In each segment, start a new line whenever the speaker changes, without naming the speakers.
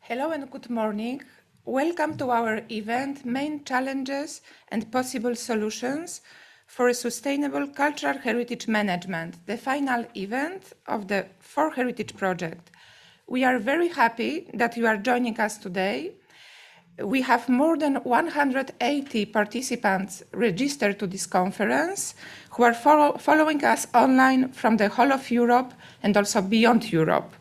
Hello and good morning. Welcome to our event, Main Challenges and Possible Solutions for a Sustainable Cultural Heritage Management, the final event of the ForHeritage project. We are very happy that you are joining us today. We have more than 180 participants registered to this conference who are following us online from the whole of Europe and also beyond Europe.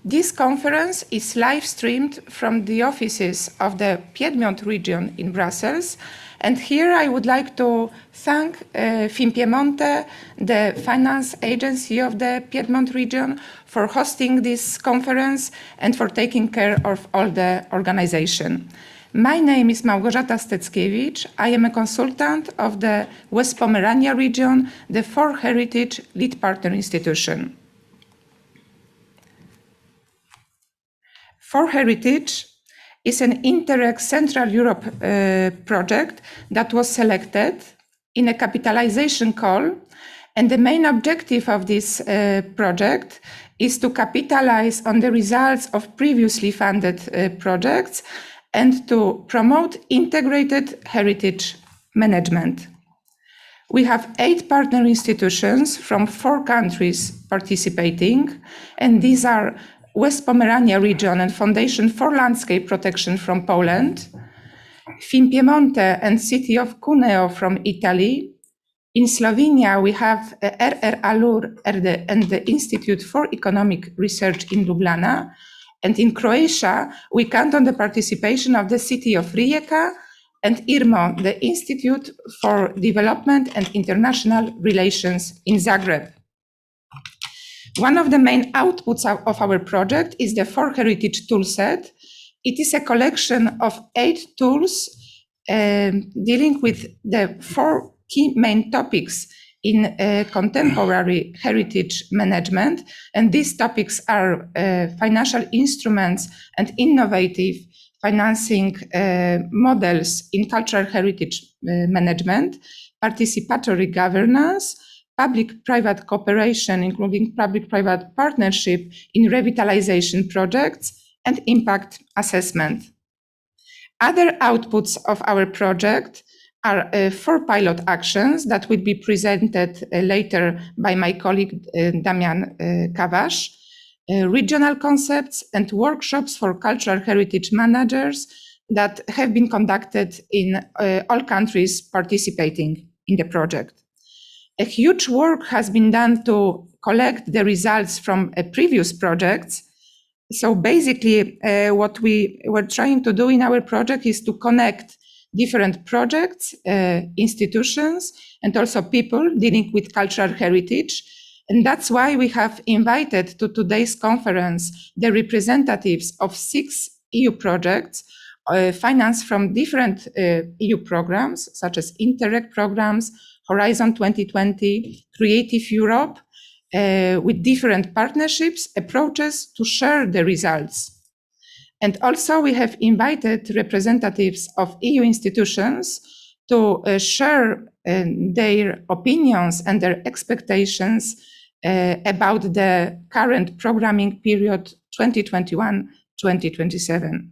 This conference is live streamed from the offices of the Piedmont region in Brussels. And here I would like to thank Finpiemonte, the finance agency of the Piedmont region, for hosting this conference and for taking care of all the organization. My name is Małgorzata Steckiewicz. I am a consultant of the West Pomerania region, the ForHeritage lead partner institution. ForHeritage is an Interreg Central Europe project that was selected in a capitalization call. And the main objective of this project is to capitalize on the results of previously funded projects and to promote integrated heritage management. We have 8 partner institutions from 4 countries participating, and these are West Pomerania region and Foundation for Landscape Protection from Poland, Finpiemonte and City of Cuneo from Italy. In Slovenia, we have RR Alur and the Institute for Economic Research in Ljubljana. And in Croatia, we count on the participation of the City of Rijeka and IRMO, the Institute for Development and International Relations in Zagreb. One of the main outputs of our project is the ForHeritage toolset. It is a collection of 8 tools dealing with the 4 key main topics in contemporary heritage management. And these topics are financial instruments and innovative financing models in cultural heritage management, participatory governance, public-private cooperation, including public-private partnership in revitalization projects, and impact assessment. Other outputs of our project are 4 pilot actions that will be presented later by my colleague Damian Kawasz, regional concepts and workshops for cultural heritage managers that have been conducted in all countries participating in the project. A huge work has been done to collect the results from previous projects. So basically, what we were trying to do in our project is to connect different projects, institutions, and also people dealing with cultural heritage. And that's why we have invited to today's conference the representatives of 6 EU projects financed from different EU programs, such as Interreg programs, Horizon 2020, Creative Europe, with different partnerships, approaches to share the results. And also we have invited representatives of EU institutions to share their opinions and their expectations about the current programming period 2021-2027.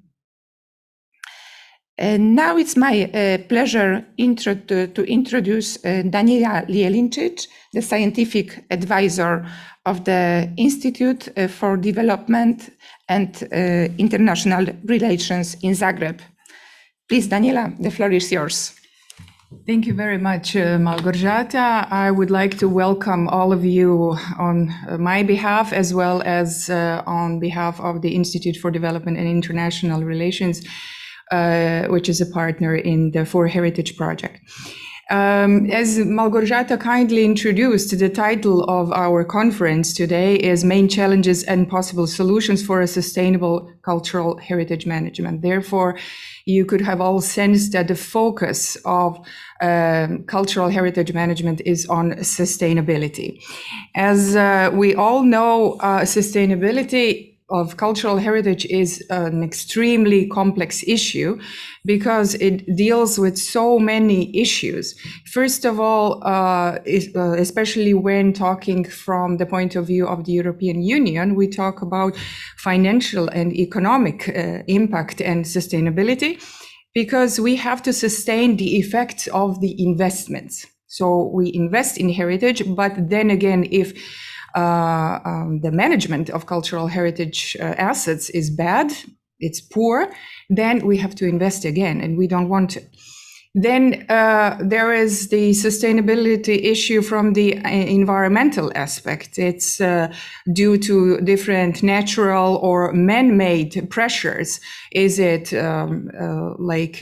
And now it's my pleasure to introduce Daniela Lielincic, the scientific advisor of the Institute for Development and International Relations in Zagreb. Please, Daniela, the floor is yours.
Thank you very much, Małgorzata. I would like to welcome all of you on my behalf, as well as on behalf of the Institute for Development and International Relations, which is a partner in the ForHeritage project. As Małgorzata kindly introduced, the title of our conference today is Main Challenges and Possible Solutions for a Sustainable Cultural Heritage Management. Therefore, you could have all sensed that the focus of cultural heritage management is on sustainability. As we all know, sustainability of cultural heritage is an extremely complex issue because it deals with so many issues. First of all, especially when talking from the point of view of the European Union, we talk about financial and economic impact and sustainability, because we have to sustain the effects of the investments. So we invest in heritage, but then again, if the management of cultural heritage assets is bad, it's poor, then we have to invest again, and we don't want to. Then there is the sustainability issue from the environmental aspect. It's due to different natural or man-made pressures. Is it like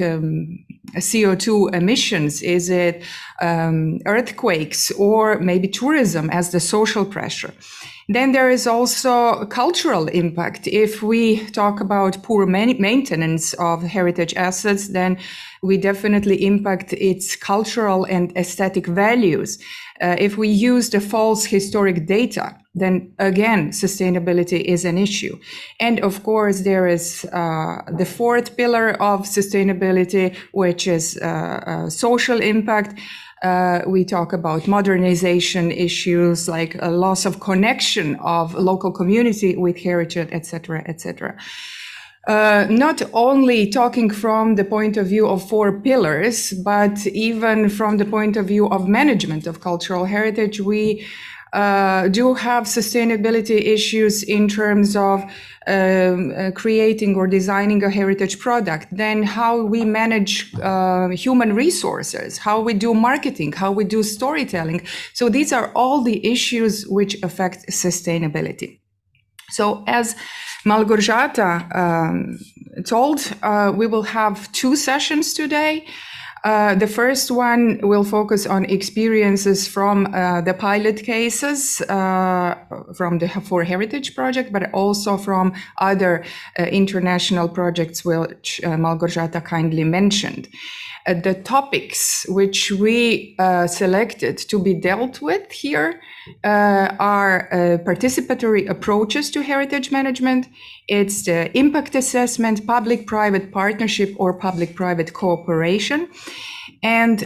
CO2 emissions? Is it earthquakes, or maybe tourism as the social pressure? Then there is also cultural impact. If we talk about poor maintenance of heritage assets, then we definitely impact its cultural and aesthetic values. If we use the false historic data, then again, sustainability is an issue. And of course, there is the fourth pillar of sustainability, which is social impact. We talk about modernization issues like a loss of connection of local community with heritage, etc., etc. Not only talking from the point of view of four pillars, but even from the point of view of management of cultural heritage, we do have sustainability issues in terms of creating or designing a heritage product, then how we manage human resources, how we do marketing, how we do storytelling. So these are all the issues which affect sustainability. So as Malgorzata told, we will have two sessions today. The first one will focus on experiences from the pilot cases from the ForHeritage project, but also from other international projects which Malgorzata kindly mentioned. The topics which we selected to be dealt with here are participatory approaches to heritage management. It's the impact assessment, public-private partnership or public-private cooperation, and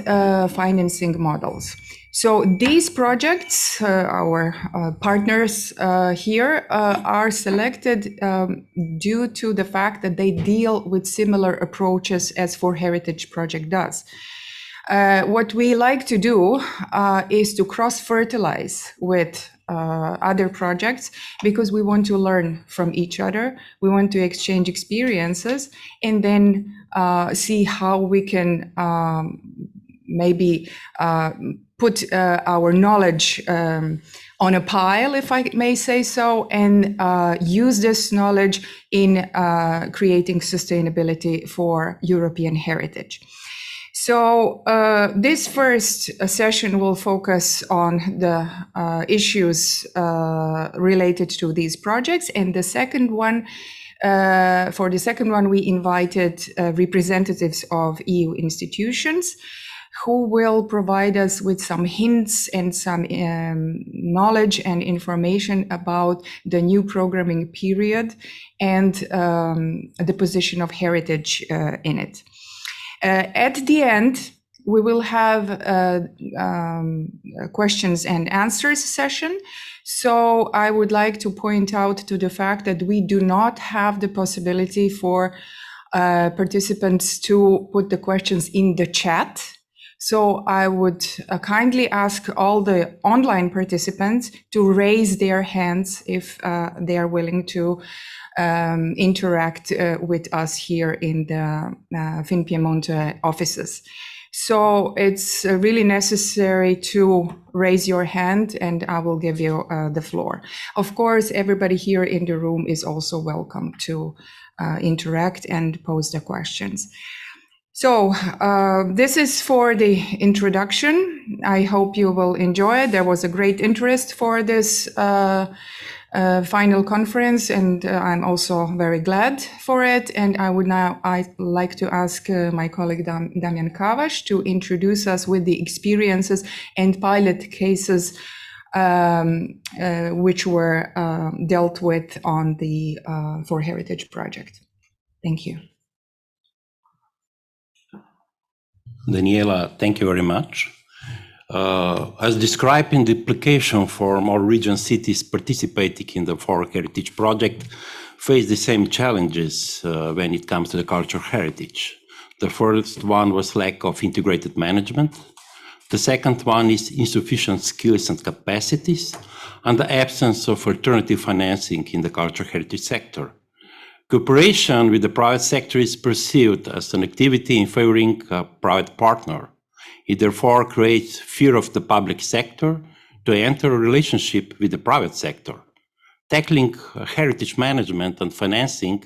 financing models. So these projects, our partners here, are selected due to the fact that they deal with similar approaches as ForHeritage project does. What we like to do is to cross-fertilize with other projects, because we want to learn from each other. We want to exchange experiences and then see how we can maybe put our knowledge on a pile, if I may say so, and use this knowledge in creating sustainability for European heritage. So this first session will focus on the issues related to these projects, and the second one, for the second one, we invited representatives of EU institutions who will provide us with some hints and some knowledge and information about the new programming period and the position of heritage in it. At the end, we will have a questions and answers session. So I would like to point out to the fact that we do not have the possibility for participants to put the questions in the chat. So I would kindly ask all the online participants to raise their hands if they are willing to interact with us here in the Fin Piemonte offices. So it's really necessary to raise your hand and I will give you the floor. Of course, everybody here in the room is also welcome to interact and pose the questions. So this is for the introduction. I hope you will enjoy it. There was a great interest for this final conference, and I'm also very glad for it. And I'd like to ask my colleague Damian Kavaš to introduce us with the experiences and pilot cases which were dealt with on the ForHeritage project. Thank you.
Daniela, thank you very much. As described in the application form, all region cities participating in the ForHeritage project face the same challenges when it comes to the cultural heritage. The first one was lack of integrated management. The second one is insufficient skills and capacities, and the absence of alternative financing in the cultural heritage sector. Cooperation with the private sector is perceived as an activity in favoring a private partner. It therefore creates fear of the public sector to enter a relationship with the private sector. Tackling heritage management and financing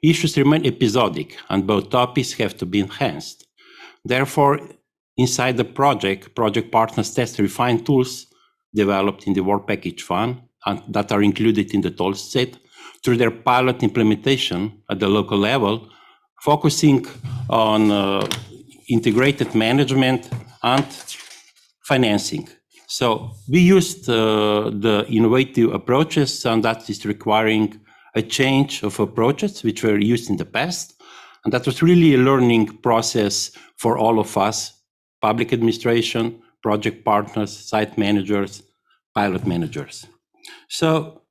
issues remain episodic, and both topics have to be enhanced. Therefore, inside the project partners test refined tools developed in the Work Package Fund and that are included in the tool set through their pilot implementation at the local level, focusing on integrated management and financing. So we used the innovative approaches, and that is requiring a change of approaches which were used in the past. And that was really a learning process for all of us, public administration, project partners, site managers, pilot managers. So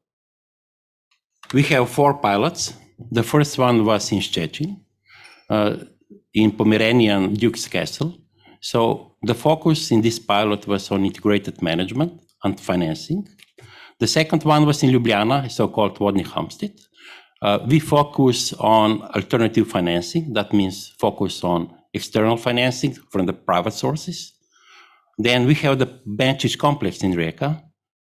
we have 4 pilots. The first one was in Szczecin, in Pomeranian Duke's Castle. So the focus in this pilot was on integrated management and financing. The second one was in Ljubljana, so-called Vodni Homestead. We focus on alternative financing. That means focus on external financing from the private sources. Then we have the Benčić complex in Rijeka.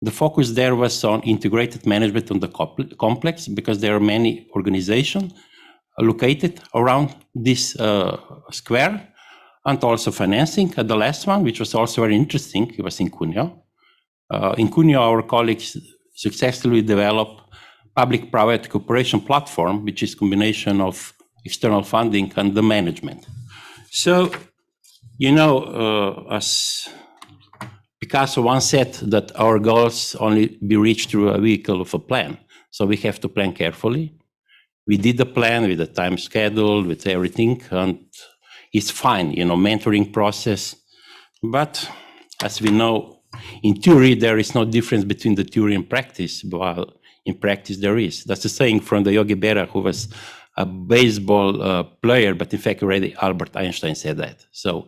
The focus there was on integrated management on the complex because there are many organizations located around this square, and also financing. And the last one, which was also very interesting, it was in Cuneo. In Cuneo, our colleagues successfully developed public-private cooperation platform, which is a combination of external funding and the management. So, you know, as Picasso once said that our goals only be reached through a vehicle of a plan. So we have to plan carefully. We did the plan with the time schedule, with everything, and it's fine, you know, mentoring process. But as we know, in theory, there is no difference between the theory and practice, while in practice there is. That's a saying from the Yogi Berra, who was a baseball player, but in fact already Albert Einstein said that. So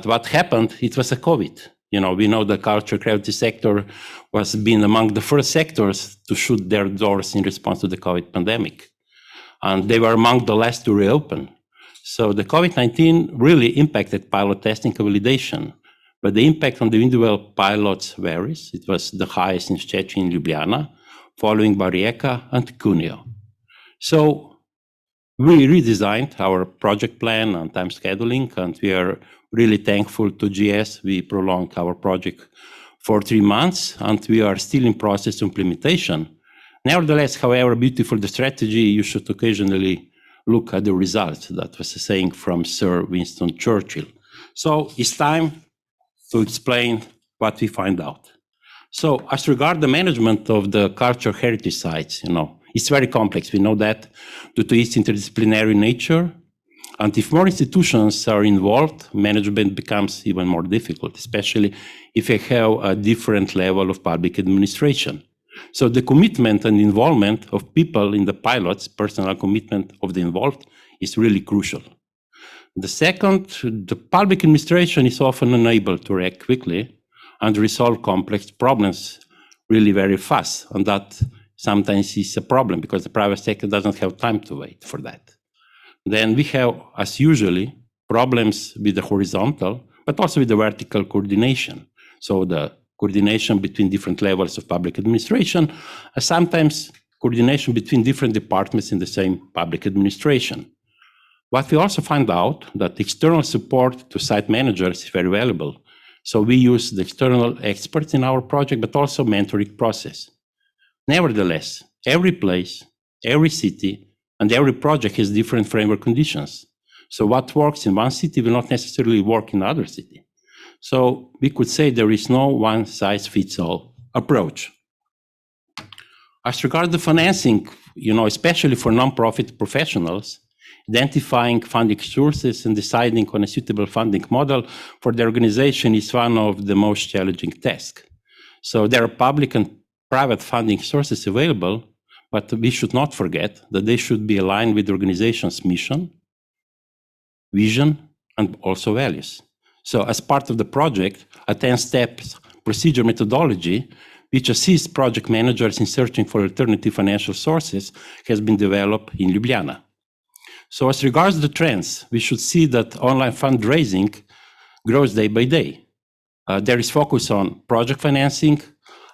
what happened, it was a COVID. You know, we know the cultural creativity sector was being among the first sectors to shoot their doors in response to the COVID pandemic. And they were among the last to reopen. So the COVID-19 really impacted pilot testing and validation, but the impact on the individual pilots varies. It was the highest in Szczecin, Ljubljana, following by Rijeka and Cuneo. So we redesigned our project plan and time scheduling, and we are really thankful to GS. We prolonged our project for 3 months, and we are still in process of implementation. Nevertheless, however beautiful the strategy, you should occasionally look at the results. That was a saying from Sir Winston Churchill. So it's time to explain what we find out. So as regard the management of the cultural heritage sites, you know, it's very complex. We know that due to its interdisciplinary nature. And if more institutions are involved, management becomes even more difficult, especially if you have a different level of public administration. So the commitment and involvement of people in the pilots, personal commitment of the involved, is really crucial. The second, the public administration is often unable to react quickly and resolve complex problems really very fast. And that sometimes is a problem because the private sector doesn't have time to wait for that. Then we have, as usually, problems with the horizontal, but also with the vertical coordination. So the coordination between different levels of public administration, sometimes coordination between different departments in the same public administration. But we also find out that external support to site managers is very valuable. So we use the external experts in our project, but also mentoring process. Nevertheless, every place, every city, and every project has different framework conditions. So what works in one city will not necessarily work in another city. So we could say there is no one-size-fits-all approach. As regards the financing, especially for nonprofit professionals, identifying funding sources and deciding on a suitable funding model for the organization is one of the most challenging tasks. So there are public and private funding sources available, but we should not forget that they should be aligned with the organization's mission, vision, and also values. So as part of the project, a 10-step procedure methodology, which assists project managers in searching for alternative financial sources, has been developed in Ljubljana. So as regards the trends, we should see that online fundraising grows day by day. There is focus on project financing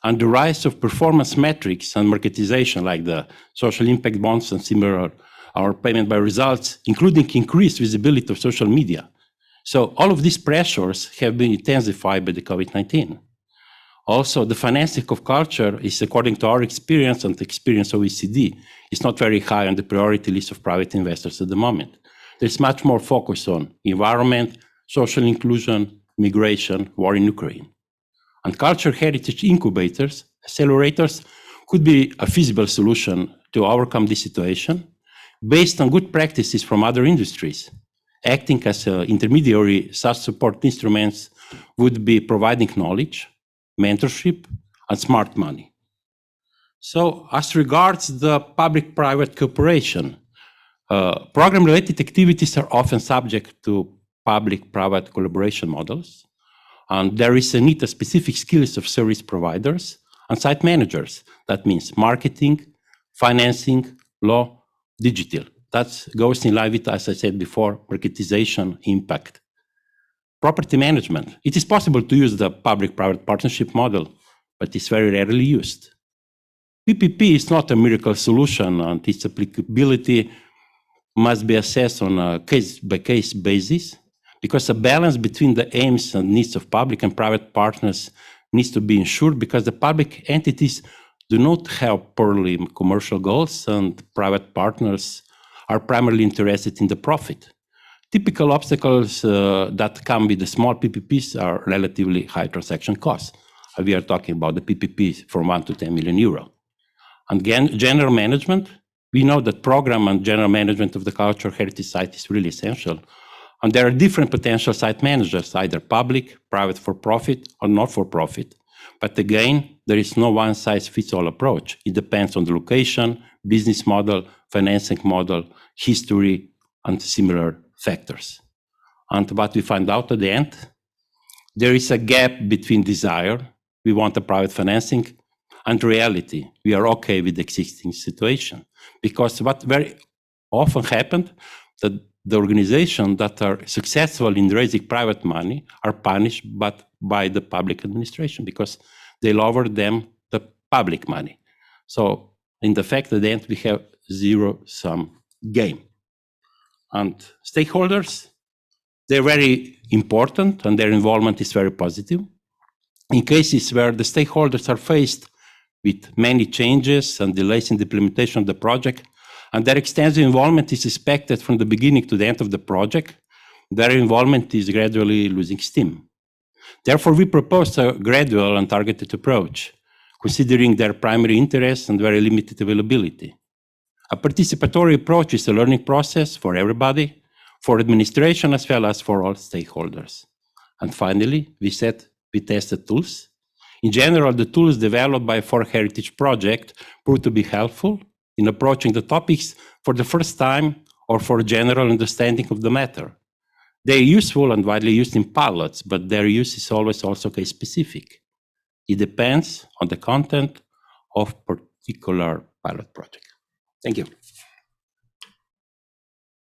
and the rise of performance metrics and marketization like the social impact bonds and similar, or payment by results, including increased visibility of social media. So all of these pressures have been intensified by the COVID-19. Also, the financing of culture is, according to our experience and the experience of OECD, is not very high on the priority list of private investors at the moment. There's much more focus on environment, social inclusion, migration, war in Ukraine. And culture heritage incubators, accelerators, could be a feasible solution to overcome this situation based on good practices from other industries. Acting as intermediary, such support instruments would be providing knowledge, mentorship, and smart money. So as regards the public-private cooperation, program-related activities are often subject to public-private collaboration models, and there is a need of specific skills of service providers and site managers. That means marketing, financing, law, digital. That goes in line with, as I said before, marketization impact. Property management. It is possible to use the public-private partnership model, but it's very rarely used. PPP is not a miracle solution, and its applicability must be assessed on a case-by-case basis, because a balance between the aims and needs of public and private partners needs to be ensured, because the public entities do not have purely commercial goals, and private partners are primarily interested in the profit. Typical obstacles that come with the small PPPs are relatively high transaction costs. We are talking about the PPPs from 1 to 10 million euro. And general management, we know that program and general management of the cultural heritage site is really essential. And there are different potential site managers, either public, private for-profit, or not for-profit. But again, there is no one-size-fits-all approach. It depends on the location, business model, financing model, history, and similar factors. And what we find out at the end, there is a gap between desire, we want a private financing, and reality, we are okay with the existing situation. Because what very often happened, that the organizations that are successful in raising private money are punished by the public administration because they lower them the public money. So in the fact at the end, we have zero-sum game. And stakeholders, they're very important and their involvement is very positive. In cases where the stakeholders are faced with many changes and delays in the implementation of the project, and their extensive involvement is expected from the beginning to the end of the project, their involvement is gradually losing steam. Therefore, we propose a gradual and targeted approach, considering their primary interests and very limited availability. A participatory approach is a learning process for everybody, for administration as well as for all stakeholders. And finally, we tested tools. In general, the tools developed by ForHeritage project proved to be helpful in approaching the topics for the first time or for general understanding of the matter. They're useful and widely used in pilots, but their use is always also case-specific. It depends on the content of particular pilot project. Thank you.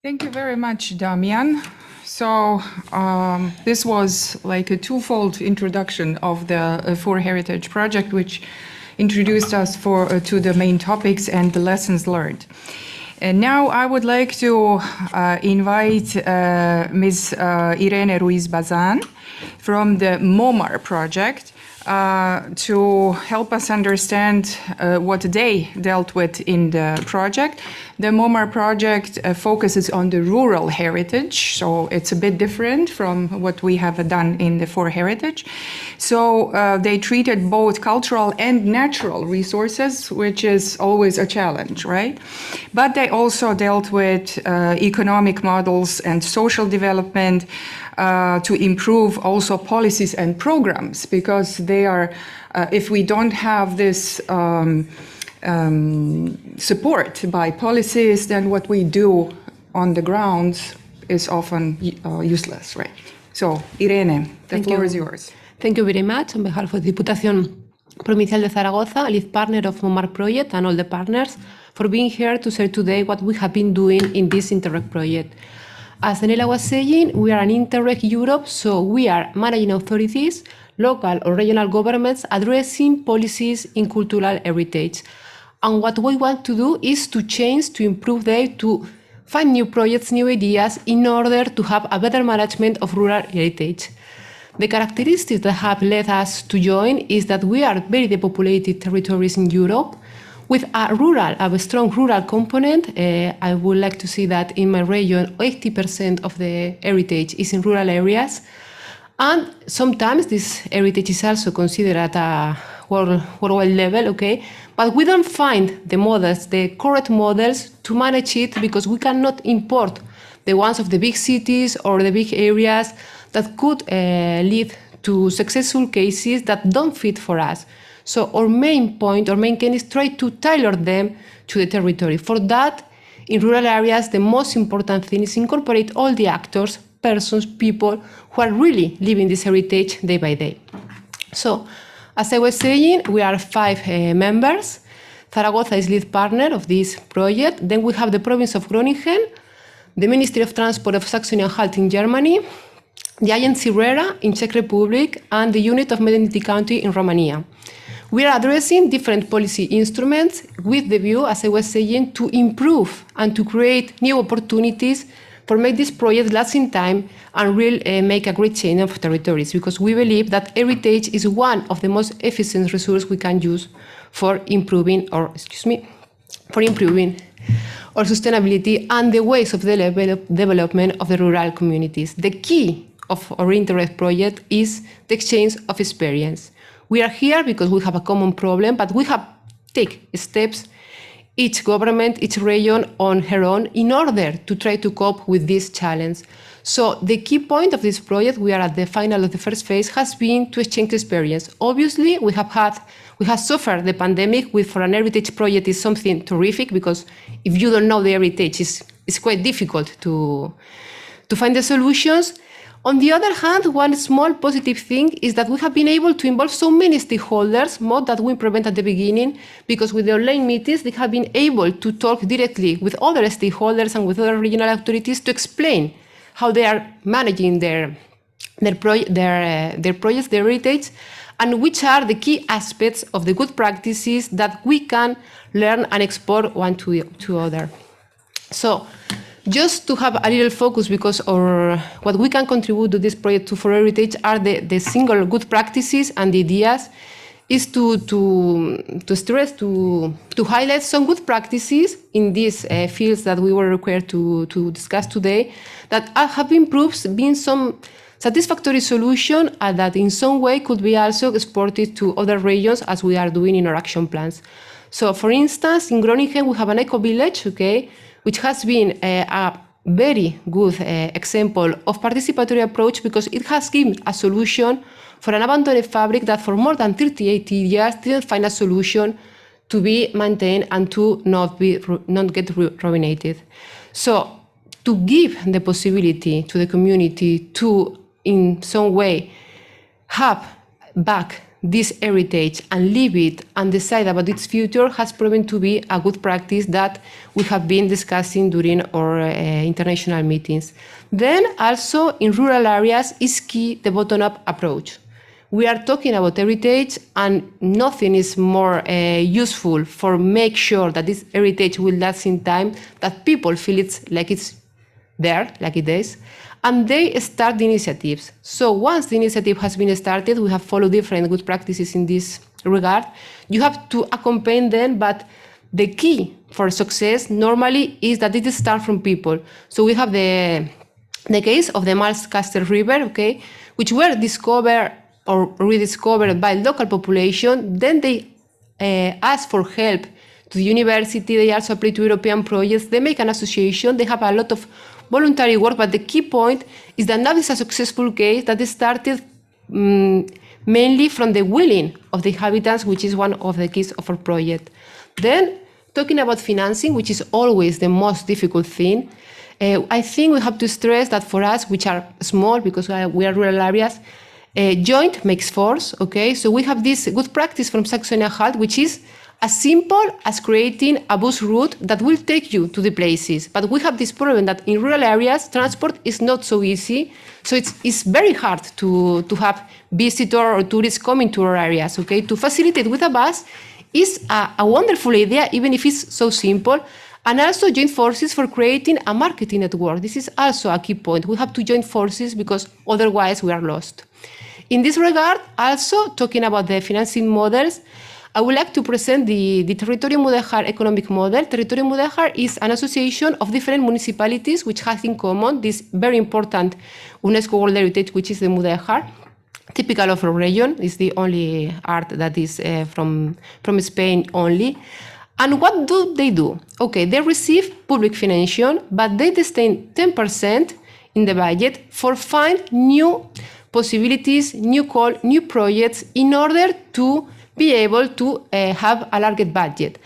Thank you very much, Damian. So this was like a twofold introduction of the ForHeritage project, which introduced us to the main topics and the lessons learned. And now I would like to invite Ms. Irene Ruiz-Bazan from the MOMAr project, to help us understand what they dealt with in the project. The MOMAr project focuses on the rural heritage, so it's a bit different from what we have done in the ForHeritage. So they treated both cultural and natural resources, which is always a challenge, right? But they also dealt with economic models and social development, to improve also policies and programs, because they are, if we don't have this support by policies, then what we do on the ground is often useless, right? So, Irene, the floor is yours.
Thank you very much. On behalf of the Diputación Provincial de Zaragoza, lead partner of MOMAr project, and all the partners, for being here to share today what we have been doing in this Interreg project. As Daniela was saying, we are an Interreg Europe, so we are managing authorities, local or regional governments addressing policies in cultural heritage. And what we want to do is to change, to improve them, to find new projects, new ideas, in order to have a better management of rural heritage. The characteristics that have led us to join is that we are very depopulated territories in Europe, with a strong rural component. I would like to see that in my region, 80% of the heritage is in rural areas. And sometimes this heritage is also considered at a worldwide level, okay? But we don't find the models, the correct models to manage it, because we cannot import the ones of the big cities or the big areas that could lead to successful cases that don't fit for us. So our main point, our main aim is try to tailor them to the territory. For that, in rural areas, the most important thing is incorporate all the actors, persons, people who are really living this heritage day by day. So, as I was saying, we are 5 members. Zaragoza is lead partner of this project. Then we have the province of Groningen, the Ministry of Transport of Saxony-Anhalt in Germany, the agency RERA in Czech Republic, and the unit of Medinity County in Romania. We are addressing different policy instruments with the view, as I was saying, to improve and to create new opportunities for make this project last in time and really make a great change of territories, because we believe that heritage is one of the most efficient resources we can use for improving our sustainability and the ways of the development of the rural communities. The key of our Interreg project is the exchange of experience. We are here because we have a common problem, but we have taken steps, each government, each region on her own, in order to try to cope with this challenge. So the key point of this project, we are at the final of the first phase, has been to exchange experience. Obviously, we have suffered the pandemic, which for an heritage project is something terrific, because if you don't know the heritage, it's quite difficult to find the solutions. On the other hand, one small positive thing is that we have been able to involve so many stakeholders, more than we prevent at the beginning, because with the online meetings, they have been able to talk directly with other stakeholders and with other regional authorities to explain how they are managing their projects, their heritage, and which are the key aspects of the good practices that we can learn and export one to other. So, just to have a little focus, because what we can contribute to this project for heritage are the single good practices and the ideas, is to stress, to highlight some good practices in these fields that we were required to discuss today, that have been some satisfactory solution and that in some way could be also exported to other regions, as we are doing in our action plans. So, for instance, in Groningen we have an eco-village, okay, which has been a very good example of participatory approach, because it has given a solution for an abandoned fabric that for more than 38 years didn't find a solution to be maintained and to not get ruinated. So, to give the possibility to the community to, in some way, have back this heritage and live it and decide about its future has proven to be a good practice that we have been discussing during our international meetings. Then also in rural areas is key the bottom-up approach. We are talking about heritage, and nothing is more useful for make sure that this heritage will last in time, that people feel it's there, like it is, and they start the initiatives. So once the initiative has been started, we have followed different good practices in this regard. You have to accompany them, but the key for success normally is that it starts from people. So we have the case of the Malcaster River, okay, which were discovered or rediscovered by local population. Then they ask for help to the university. They also apply to European projects. They make an association. They have a lot of voluntary work, but the key point is that now it's a successful case that started mainly from the willing of the inhabitants, which is one of the keys of our project. Then, talking about financing, which is always the most difficult thing, I think we have to stress that for us, which are small because we are rural areas, joint makes force, okay? So we have this good practice from Saxony-Anhalt, which is as simple as creating a bus route that will take you to the places. But we have this problem that in rural areas, transport is not so easy. So it's very hard to have visitors or tourists coming to our areas, okay? To facilitate with a bus is a wonderful idea, even if it's so simple. And also join forces for creating a marketing network. This is also a key point. We have to join forces because otherwise we are lost. In this regard, also talking about the financing models, I would like to present the Territorium Mudéjar economic model. Territorium Mudéjar is an association of different municipalities which has in common this very important UNESCO World Heritage, which is the Mudéjar. Typical of a region, is the only art that is from Spain only. And what do they do? Okay, they receive public financing, but they destin 10% in the budget for find new possibilities, new projects in order to be able to have a larger budget.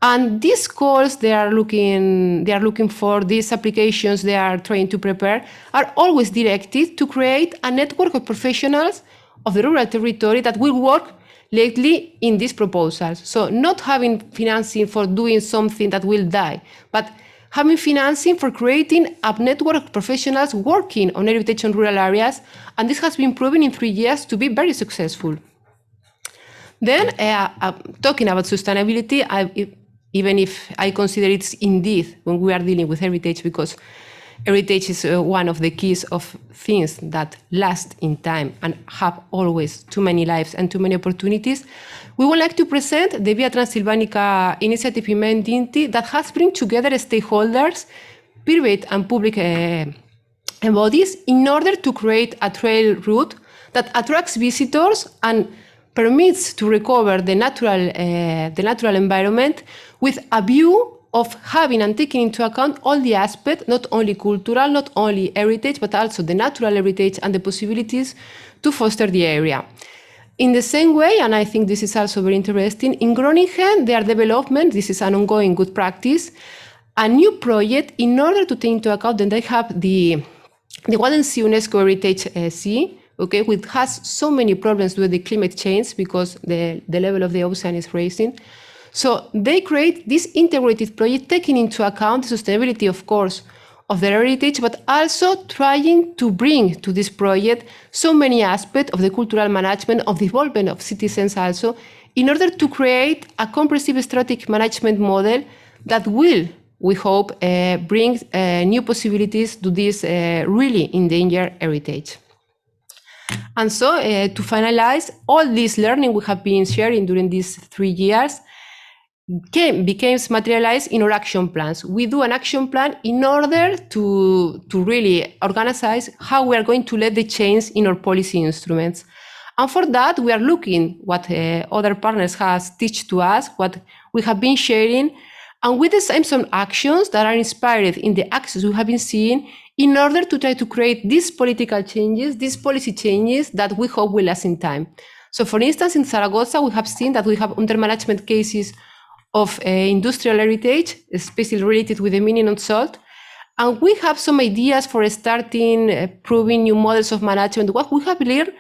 And these calls they are looking for, these applications they are trying to prepare, are always directed to create a network of professionals of the rural territory that will work lately in these proposals. So not having financing for doing something that will die, but having financing for creating a network of professionals working on heritage in rural areas, and this has been proven in 3 years to be very successful. Then, talking about sustainability, even if I consider it's indeed when we are dealing with heritage, because heritage is one of the keys of things that last in time and have always too many lives and too many opportunities, we would like to present the Via Transilvanica initiative in Mendinti that has brought together stakeholders, private and public bodies, in order to create a trail route that attracts visitors and permits to recover the natural environment with a view of having and taking into account all the aspects, not only cultural, not only heritage, but also the natural heritage and the possibilities to foster the area. In the same way, and I think this is also very interesting, in Groningen, they are developing, this is an ongoing good practice, a new project in order to take into account that they have the Wadden Sea UNESCO Heritage Sea, okay, which has so many problems with the climate change because the level of the ocean is rising. So they create this integrated project taking into account the sustainability, of course, of their heritage, but also trying to bring to this project so many aspects of the cultural management, of the involvement of citizens also, in order to create a comprehensive strategic management model that will, we hope, bring new possibilities to this really endangered heritage. And so, to finalize, all this learning we have been sharing during these 3 years became materialized in our action plans. We do an action plan in order to really organize how we are going to lead the change in our policy instruments. And for that, we are looking what other partners has teach to us, what we have been sharing, and we design some actions that are inspired in the access we have been seeing in order to try to create these political changes, these policy changes that we hope will last in time. So for instance, in Zaragoza, we have seen that we have under management cases of industrial heritage, especially related with the mining of salt. And we have some ideas for starting proving new models of management. What we have learned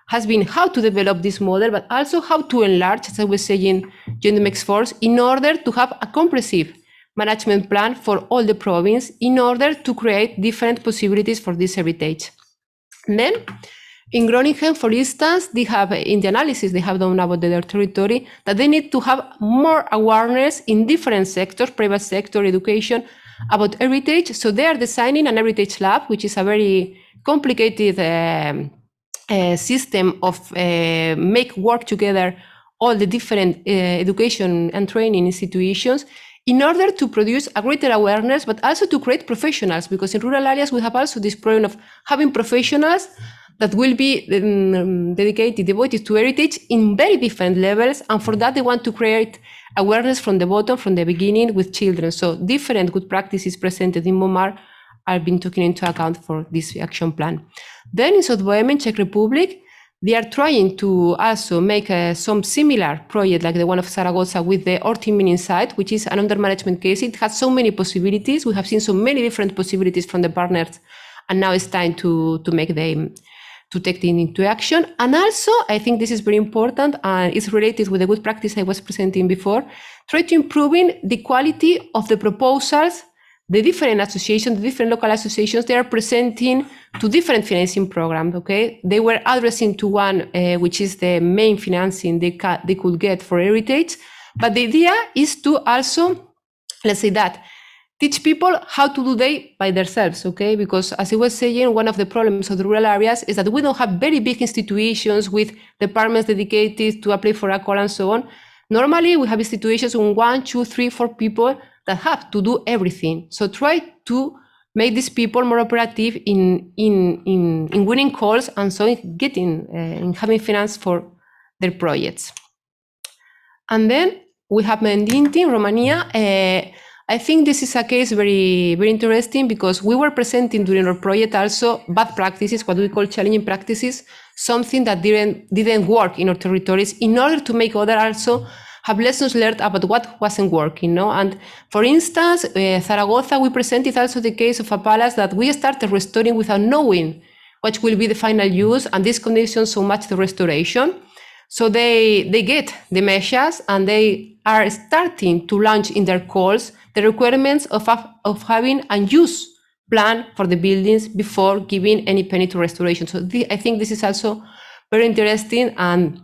has been how to develop this model, but also how to enlarge, as I was saying, Gendemex Force, in order to have a comprehensive management plan for all the province in order to create different possibilities for this heritage. And then, in Groningen, for instance, they have, in the analysis they have done about their territory, that they need to have more awareness in different sectors, private sector, education, about heritage. So they are designing an heritage lab, which is a very complicated system of make work together all the different education and training institutions in order to produce a greater awareness, but also to create professionals, because in rural areas we have also this problem of having professionals that will be devoted to heritage in very different levels, and for that they want to create awareness from the bottom, from the beginning with children. So different good practices presented in MOMAr are being taken into account for this action plan. Then in South Bohemia, Czech Republic, they are trying to also make some similar project like the one of Zaragoza with the our teaming inside, which is an under management case. It has so many possibilities. We have seen so many different possibilities from the partners, and now it's time to make them, to take them into action. And also, I think this is very important, and it's related with the good practice I was presenting before, try to improving the quality of the proposals. The different associations, the different local associations, they are presenting to different financing programs, okay? They were addressing to one, which is the main financing they could get for heritage. But the idea is to also, let's say that, teach people how to do they by themselves, okay? Because as I was saying, one of the problems of the rural areas is that we don't have very big institutions with departments dedicated to apply for a call and so on. Normally, we have institutions with 1, 2, 3, 4 people that have to do everything. So try to make these people more operative in winning calls and so getting in having finance for their projects. And then we have Mendinti in Romania. I think this is a case very, very interesting because we were presenting during our project also bad practices, what we call challenging practices, something that didn't work in our territories, in order to make others also have lessons learned about what wasn't working, no? And for instance, Zaragoza, we presented also the case of a palace that we started restoring without knowing what will be the final use, and this conditions so much the restoration. So they get the measures, and they are starting to launch in their calls the requirements of having a use plan for the buildings before giving any penny to restoration. So I think this is also very interesting and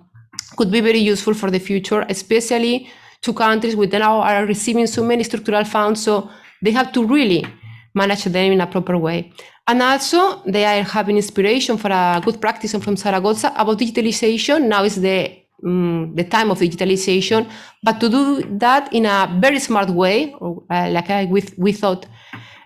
could be very useful for the future, especially to countries which now are receiving so many structural funds, so they have to really manage them in a proper way. And also, they are having inspiration for a good practice from Zaragoza about digitalization. Now is the time of digitalization, but to do that in a very smart way, we thought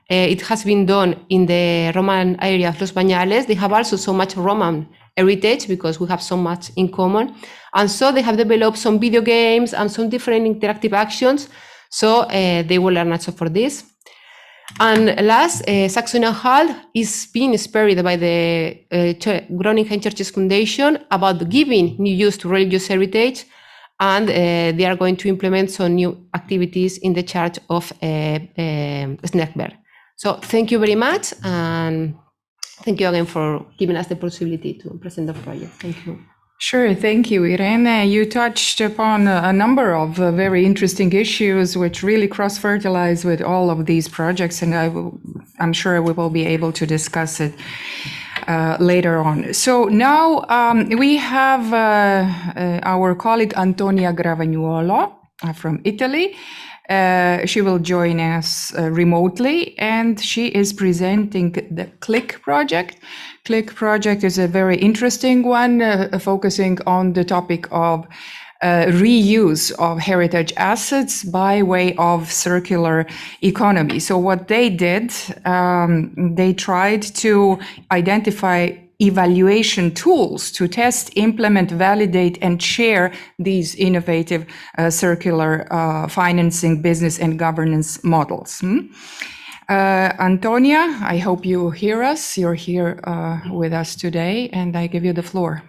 it has been done in the Roman area of Los Bañales. They have also so much Roman heritage because we have so much in common. And so they have developed some video games and some different interactive actions. So they will learn also for this. And last, Saxony-Anhalt is being inspired by the Groningen Churches Foundation about giving new use to religious heritage. And they are going to implement some new activities in the church of Snekberg. So thank you very much. And thank you again for giving us the possibility to present the project. Thank you.
Sure, thank you, Irene. You touched upon a number of very interesting issues which really cross-fertilize with all of these projects, and I'm sure we will be able to discuss it later on. So now we have our colleague Antonia Gravagnuolo from Italy. She will join us remotely, and she is presenting the CLIC project. CLIC project is a very interesting one, focusing on the topic of reuse of heritage assets by way of circular economy. So what they did, they tried to identify evaluation tools to test, implement, validate, and share these innovative circular financing, business, and governance models. Antonia, I hope you hear us. You're here with us today, and I give you the floor.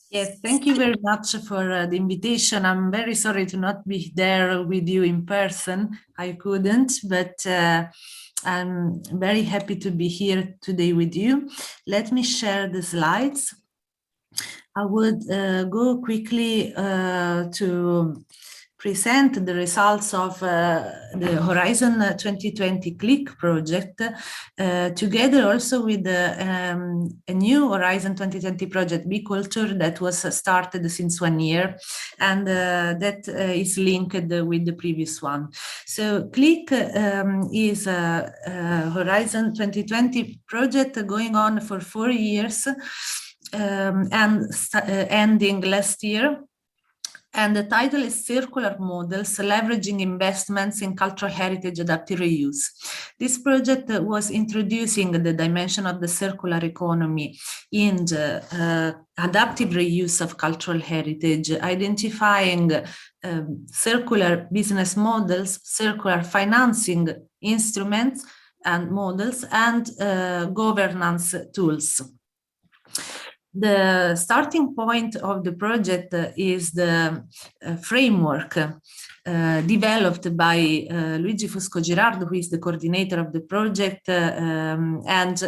Yes, thank you very much for the invitation. I'm very sorry to not be there with you in person. I couldn't, but I'm very happy to be here today with you. Let me share the slides. I would go quickly to present the results of the Horizon 2020 CLIC project, together also with a new Horizon 2020 project, Be.CULTOUR, that was started since 1 year, and that is linked with the previous one. So CLIC is a Horizon 2020 project going on for 4 years and ending last year. And the title is Circular Models, Leveraging Investments in Cultural Heritage Adaptive Reuse. This project was introducing the dimension of the circular economy in the adaptive reuse of cultural heritage, identifying circular business models, circular financing instruments and models, and governance tools. The starting point of the project is the framework developed by Luigi Fusco-Girardo, who is the coordinator of the project, and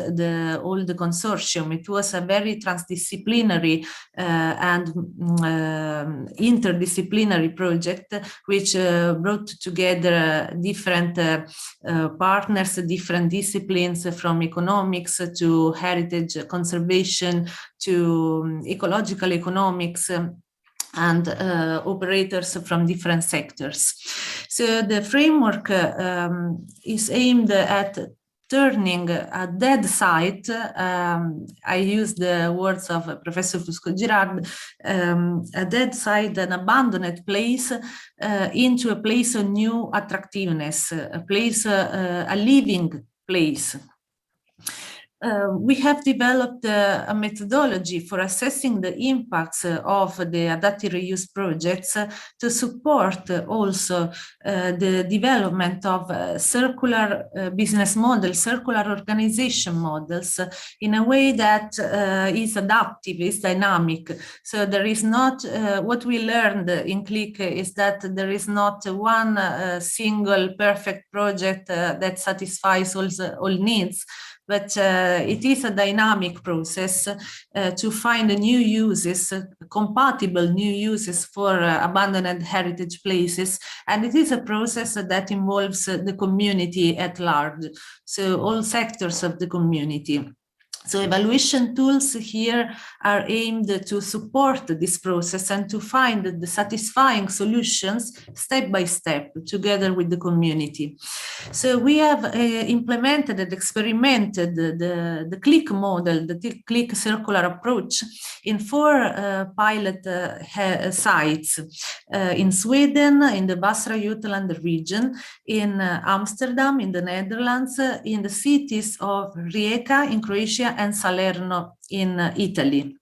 all the consortium. It was a very transdisciplinary and interdisciplinary project, which brought together different partners, different disciplines, from economics to heritage conservation to ecological economics, and operators from different sectors. So the framework is aimed at turning a dead site, I use the words of Professor Fusco-Girardo, a dead site, an abandoned place, into a place of new attractiveness, a place, a living place. We have developed a methodology for assessing the impacts of the adaptive reuse projects to support also the development of circular business models, circular organization models, in a way that is adaptive, is dynamic. So there is not, what we learned in CLIC is that there is not one single perfect project that satisfies all needs, but it is a dynamic process to find new uses, compatible new uses for abandoned heritage places. And it is a process that involves the community at large, so all sectors of the community. So evaluation tools here are aimed to support this process and to find the satisfying solutions step by step together with the community. So we have implemented and experimented the CLIC model, the CLIC circular approach, in 4 pilot sites in Sweden, in the Västra Götaland region, in Amsterdam, in the Netherlands, in the cities of Rijeka in Croatia, and Salerno in Italy.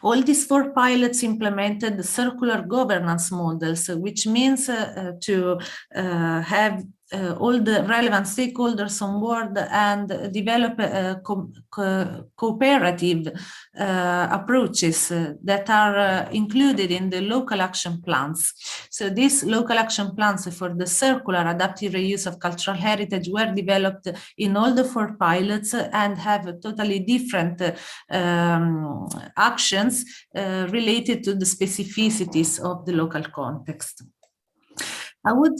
All these 4 pilots implemented the circular governance models, which means to have all the relevant stakeholders on board and develop cooperative approaches that are included in the local action plans. So these local action plans for the circular adaptive reuse of cultural heritage were developed in all the 4 pilots and have totally different actions related to the specificities of the local context. I would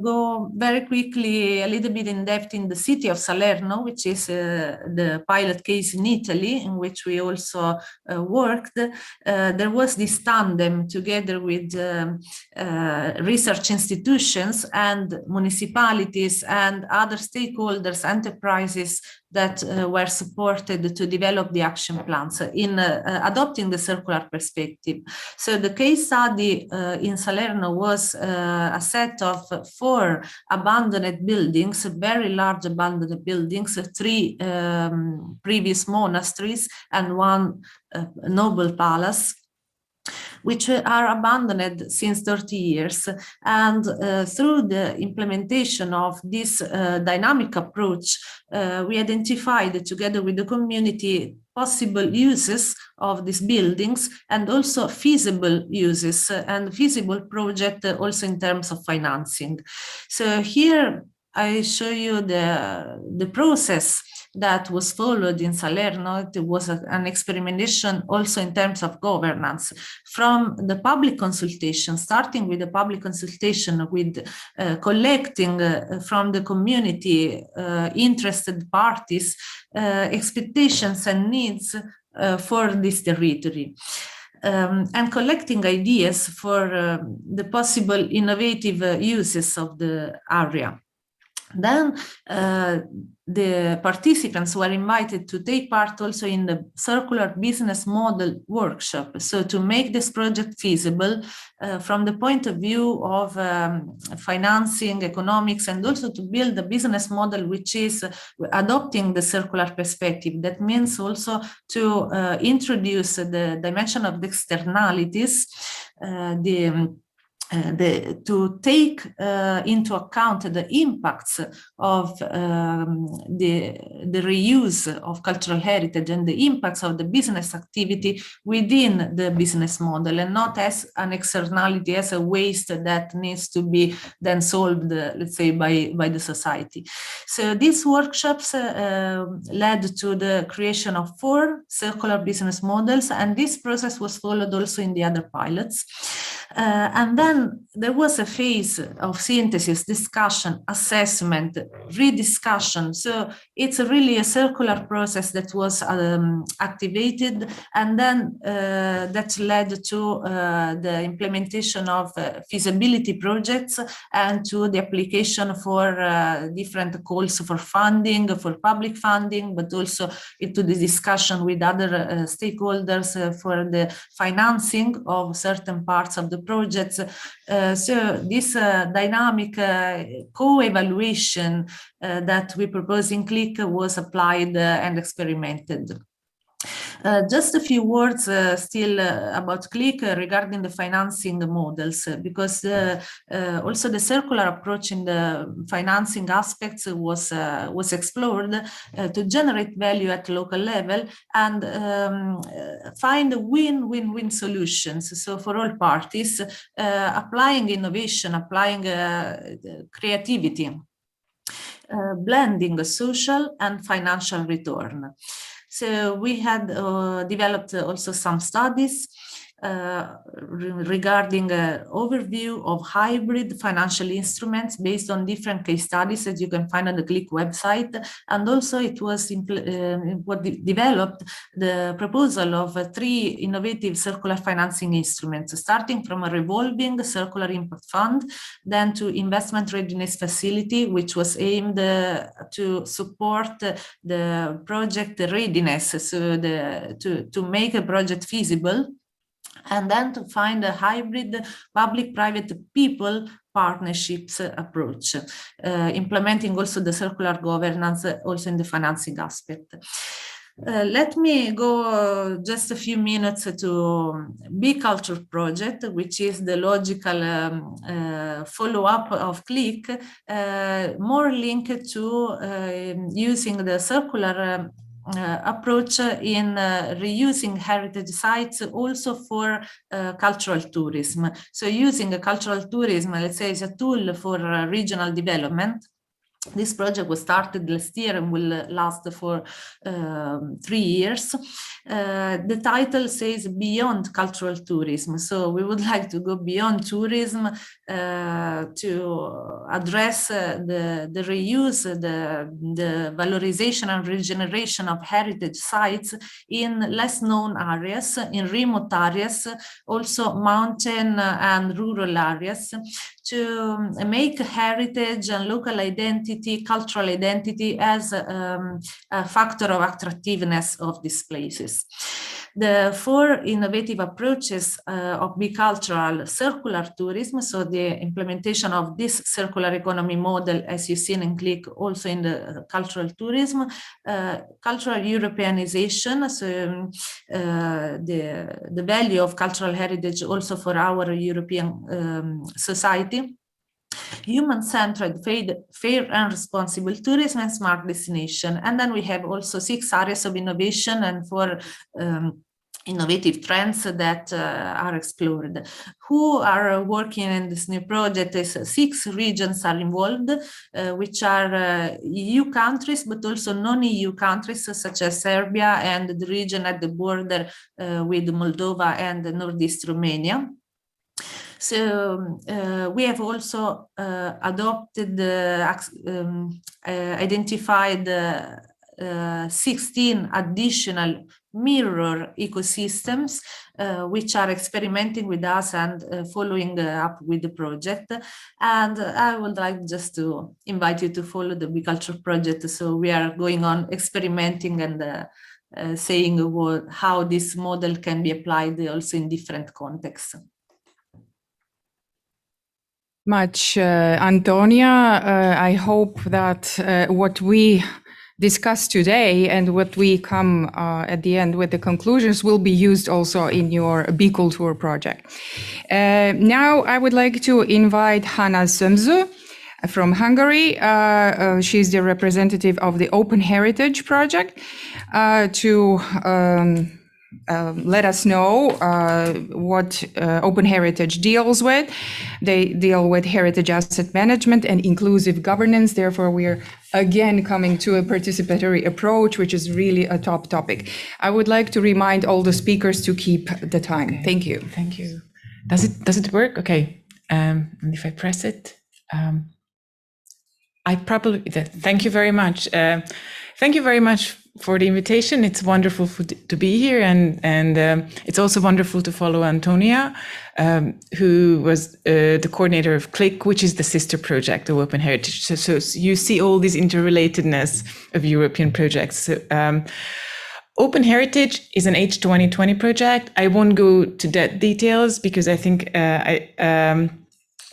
go very quickly a little bit in depth in the city of Salerno, which is the pilot case in Italy, in which we also worked. There was this tandem together with research institutions and municipalities and other stakeholders, enterprises that were supported to develop the action plans in adopting the circular perspective. So the case study in Salerno was a set of 4 abandoned buildings, very large abandoned buildings, 3 previous monasteries and 1 noble palace, which are abandoned since 30 years. And through the implementation of this dynamic approach, we identified together with the community possible uses of these buildings and also feasible uses and feasible project also in terms of financing. So here I show you the process that was followed in Salerno. It was an experimentation also in terms of governance. From the public consultation, starting with the public consultation with collecting from the community interested parties expectations and needs for this territory. And collecting ideas for the possible innovative uses of the area. Then the participants were invited to take part also in the circular business model workshop. So to make this project feasible from the point of view of financing, economics, and also to build a business model which is adopting the circular perspective. That means also to introduce the dimension of the externalities, to take into account the impacts of the reuse of cultural heritage and the impacts of the business activity within the business model, and not as an externality, as a waste that needs to be then solved, let's say, by the society. So these workshops led to the creation of 4 circular business models, and this process was followed also in the other pilots. And then there was a phase of synthesis, discussion, assessment, rediscussion. So it's really a circular process that was activated, and then that led to the implementation of feasibility projects and to the application for different calls for funding, for public funding, but also into the discussion with other stakeholders for the financing of certain parts of the projects. So this dynamic co-evaluation that we propose in CLIC was applied and experimented. Just a few words still about CLIC regarding the financing models, because also the circular approach in the financing aspects was explored to generate value at local level and find win-win-win solutions. So for all parties, applying innovation, applying creativity, blending social and financial return. So we had developed also some studies regarding an overview of hybrid financial instruments based on different case studies that you can find on the CLIC website. And also it was developed the proposal of 3 innovative circular financing instruments, starting from a revolving circular impact fund, then to investment readiness facility, which was aimed to support the project readiness, so to make a project feasible, and then to find a hybrid public-private people partnerships approach, implementing also the circular governance also in the financing aspect. Let me go just a few minutes to Be.CULTOUR project, which is the logical follow-up of CLIC, more linked to using the circular approach in reusing heritage sites also for cultural tourism. So using a cultural tourism, let's say, as a tool for regional development. This project was started last year and will last for 3 years. The title says Beyond Cultural Tourism. So we would like to go beyond tourism to address the reuse, the valorization and regeneration of heritage sites in less known areas, in remote areas, also mountain and rural areas, to make heritage and local identity, cultural identity as a factor of attractiveness of these places. The 4 innovative approaches of bicultural circular tourism, so the implementation of this circular economy model, as you've seen in CLIC, also in the cultural tourism, cultural Europeanization, so the value of cultural heritage also for our European society, human-centered, fair and responsible tourism, and smart destination. And then we have also 6 areas of innovation and 4 innovative trends that are explored. Who are working in this new project is 6 regions are involved, which are EU countries, but also non-EU countries such as Serbia and the region at the border with Moldova and Northeast Romania. So we have also adopted, identified 16 additional mirror ecosystems, which are experimenting with us and following up with the project. And I would like just to invite you to follow the Be.CULTOUR project. So we are going on experimenting and saying how this model can be applied also in different contexts.
Much, Antonia. I hope that what we discuss today and what we come at the end with the conclusions will be used also in your Be.CULTOUR project. Now I would like to invite Hanna Sömző from Hungary. She's the representative of the ForHeritage project to let us know what ForHeritage deals with. They deal with heritage asset management and inclusive governance. Therefore, we're again coming to a participatory approach, which is really a top topic. I would like to remind all the speakers to keep the time.
Okay.
Thank you.
Thank you. Does it work? Okay. And if I press it, thank you very much. Thank you very much for the invitation. It's wonderful to be here, and it's also wonderful to follow Antonia, who was the coordinator of CLIC, which is the sister project of ForHeritage. So you see all this interrelatedness of European projects. So, ForHeritage is an H2020 project. I won't go to that details because I think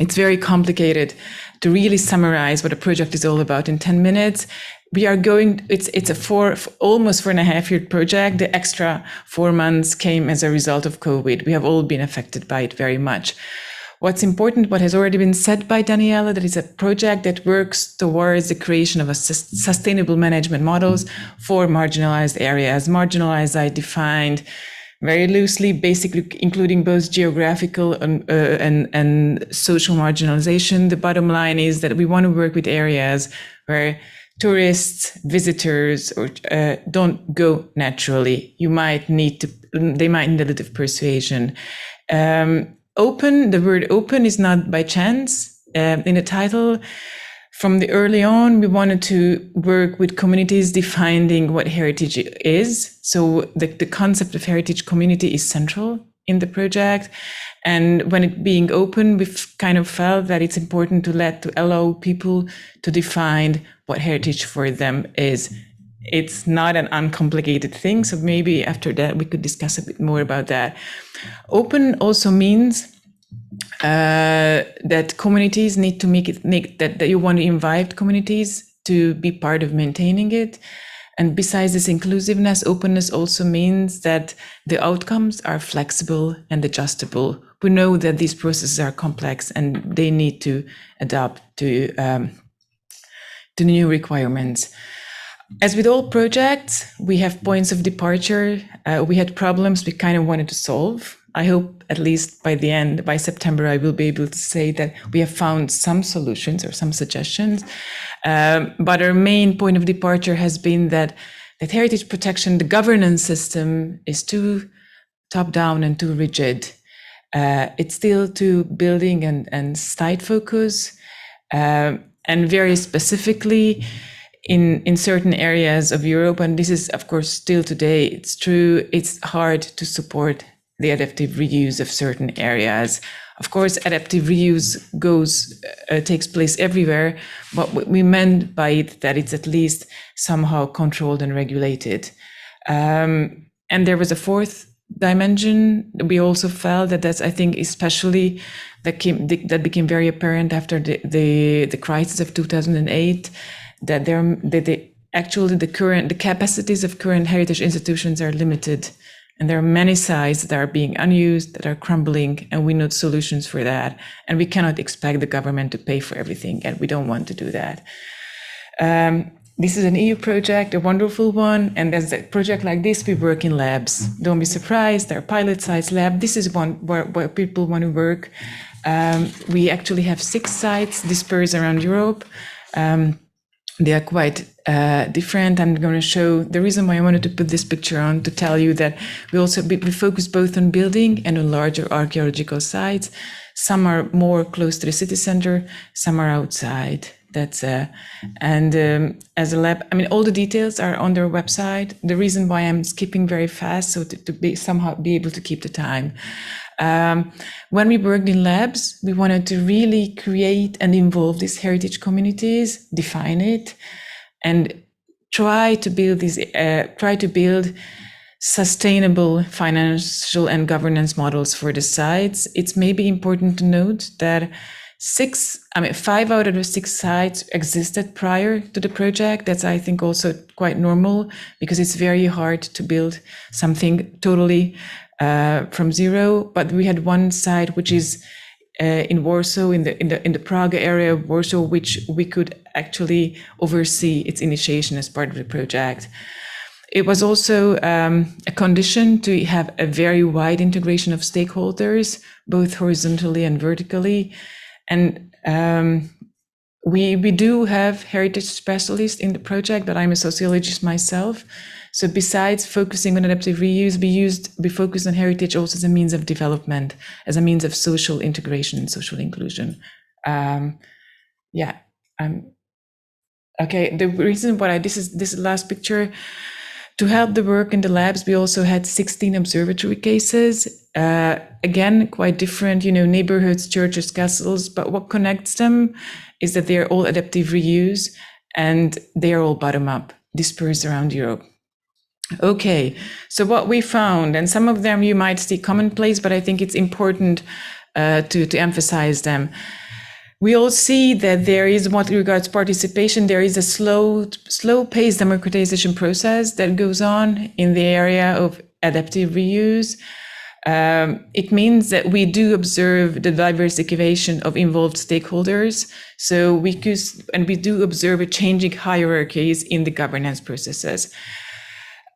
it's very complicated to really summarize what a project is all about in 10 minutes. We are going, it's a almost 4.5-year project. The extra 4 months came as a result of COVID. We have all been affected by it very much. What's important, what has already been said by Daniela, that it's a project that works towards the creation of a sustainable management models for marginalized areas. Marginalized, I defined very loosely, basically including both geographical and social marginalization. The bottom line is that we want to work with areas where tourists, visitors, or don't go naturally. They might need a little bit of persuasion. Open, the word open is not by chance in the title. From the early on, we wanted to work with communities defining what heritage is. So the concept of heritage community is central in the project. And when it being open, we've kind of felt that it's important to allow people to define what heritage for them is. It's not an uncomplicated thing. So maybe after that, we could discuss a bit more about that. Open also means that communities need to make that you want to invite communities to be part of maintaining it. And besides this inclusiveness, openness also means that the outcomes are flexible and adjustable. We know that these processes are complex and they need to adapt to new requirements. As with all projects, we have points of departure. We had problems we kind of wanted to solve. I hope at least by September, I will be able to say that we have found some solutions or some suggestions. But our main point of departure has been that heritage protection, the governance system is too top-down and too rigid. It's still too building and site focus, and very specifically in certain areas of Europe, and this is of course still today, it's true, it's hard to support the adaptive reuse of certain areas. Of course, adaptive reuse takes place everywhere, but what we meant by it that it's at least somehow controlled and regulated. And there was a fourth dimension. We also felt that's I think especially that became very apparent after the crisis of 2008, that the capacities of current heritage institutions are limited. And there are many sites that are being unused, that are crumbling, and we need solutions for that. And we cannot expect the government to pay for everything, and we don't want to do that. This is an EU project, a wonderful one. And as a project like this, we work in labs. Don't be surprised, there are pilot-sized labs. This is one where people want to work. We actually have 6 sites dispersed around Europe. They are quite different. I'm going to show the reason why I wanted to put this picture on, to tell you that we focus both on building and on larger archaeological sites. Some are more close to the city center, some are outside. That's as a lab, I mean, all the details are on their website. The reason why I'm skipping very fast, so to somehow be able to keep the time. When we worked in labs, we wanted to really create and involve these heritage communities, define it, and try to build sustainable financial and governance models for the sites. It's maybe important to note that 5 out of the 6 sites existed prior to the project. That's, I think, also quite normal, because it's very hard to build something totally from zero. But we had one site which is in Warsaw, in the Prague area of Warsaw, which we could actually oversee its initiation as part of the project. It was also a condition to have a very wide integration of stakeholders, both horizontally and vertically. And we do have heritage specialists in the project, but I'm a sociologist myself. So besides focusing on adaptive reuse, we focus on heritage also as a means of development, as a means of social integration and social inclusion. Okay. The reason why this is the last picture. To help the work in the labs, we also had 16 observatory cases. Again, quite different, neighborhoods, churches, castles, but what connects them is that they're all adaptive reuse and they're all bottom-up, dispersed around Europe. Okay, so what we found, and some of them you might see commonplace, but I think it's important to emphasize them. We all see that there is, what regards participation, there is a slow-paced democratization process that goes on in the area of adaptive reuse. It means that we do observe the diversification of involved stakeholders. So we do observe a changing hierarchies in the governance processes.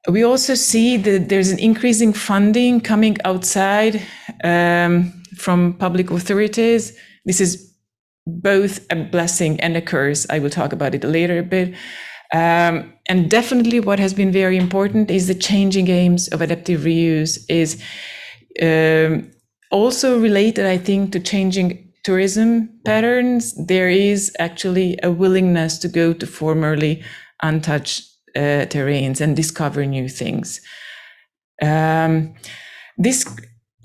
We also see that there's an increasing funding coming outside from public authorities. This is both a blessing and a curse. I will talk about it later a bit. And definitely what has been very important is the changing aims of adaptive reuse is also related, I think, to changing tourism patterns. There is actually a willingness to go to formerly untouched terrains and discover new things.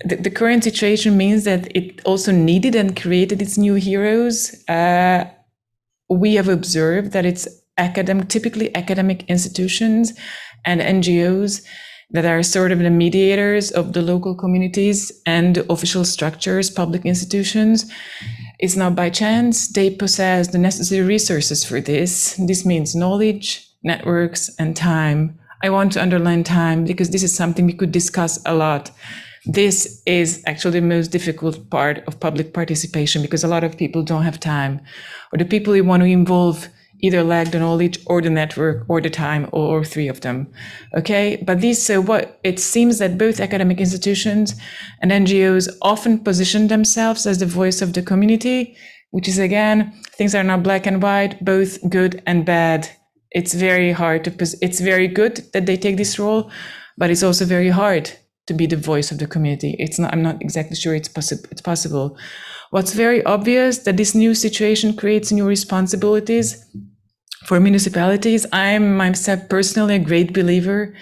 The current situation means that it also needed and created its new heroes. We have observed that it's typically academic institutions and NGOs that are sort of the mediators of the local communities and official structures, public institutions. It's not by chance. They possess the necessary resources for this. This means knowledge, networks, and time. I want to underline time because this is something we could discuss a lot. This is actually the most difficult part of public participation because a lot of people don't have time, or the people you want to involve either lack the knowledge or the network or the time or 3 of them. Okay, but it seems that both academic institutions and NGOs often position themselves as the voice of the community, which is, again, things are not black and white, both good and bad. It's very hard it's very good that they take this role, but it's also very hard to be the voice of the community. I'm not exactly sure it's possible. What's very obvious that this new situation creates new responsibilities for municipalities. I'm myself personally a great believer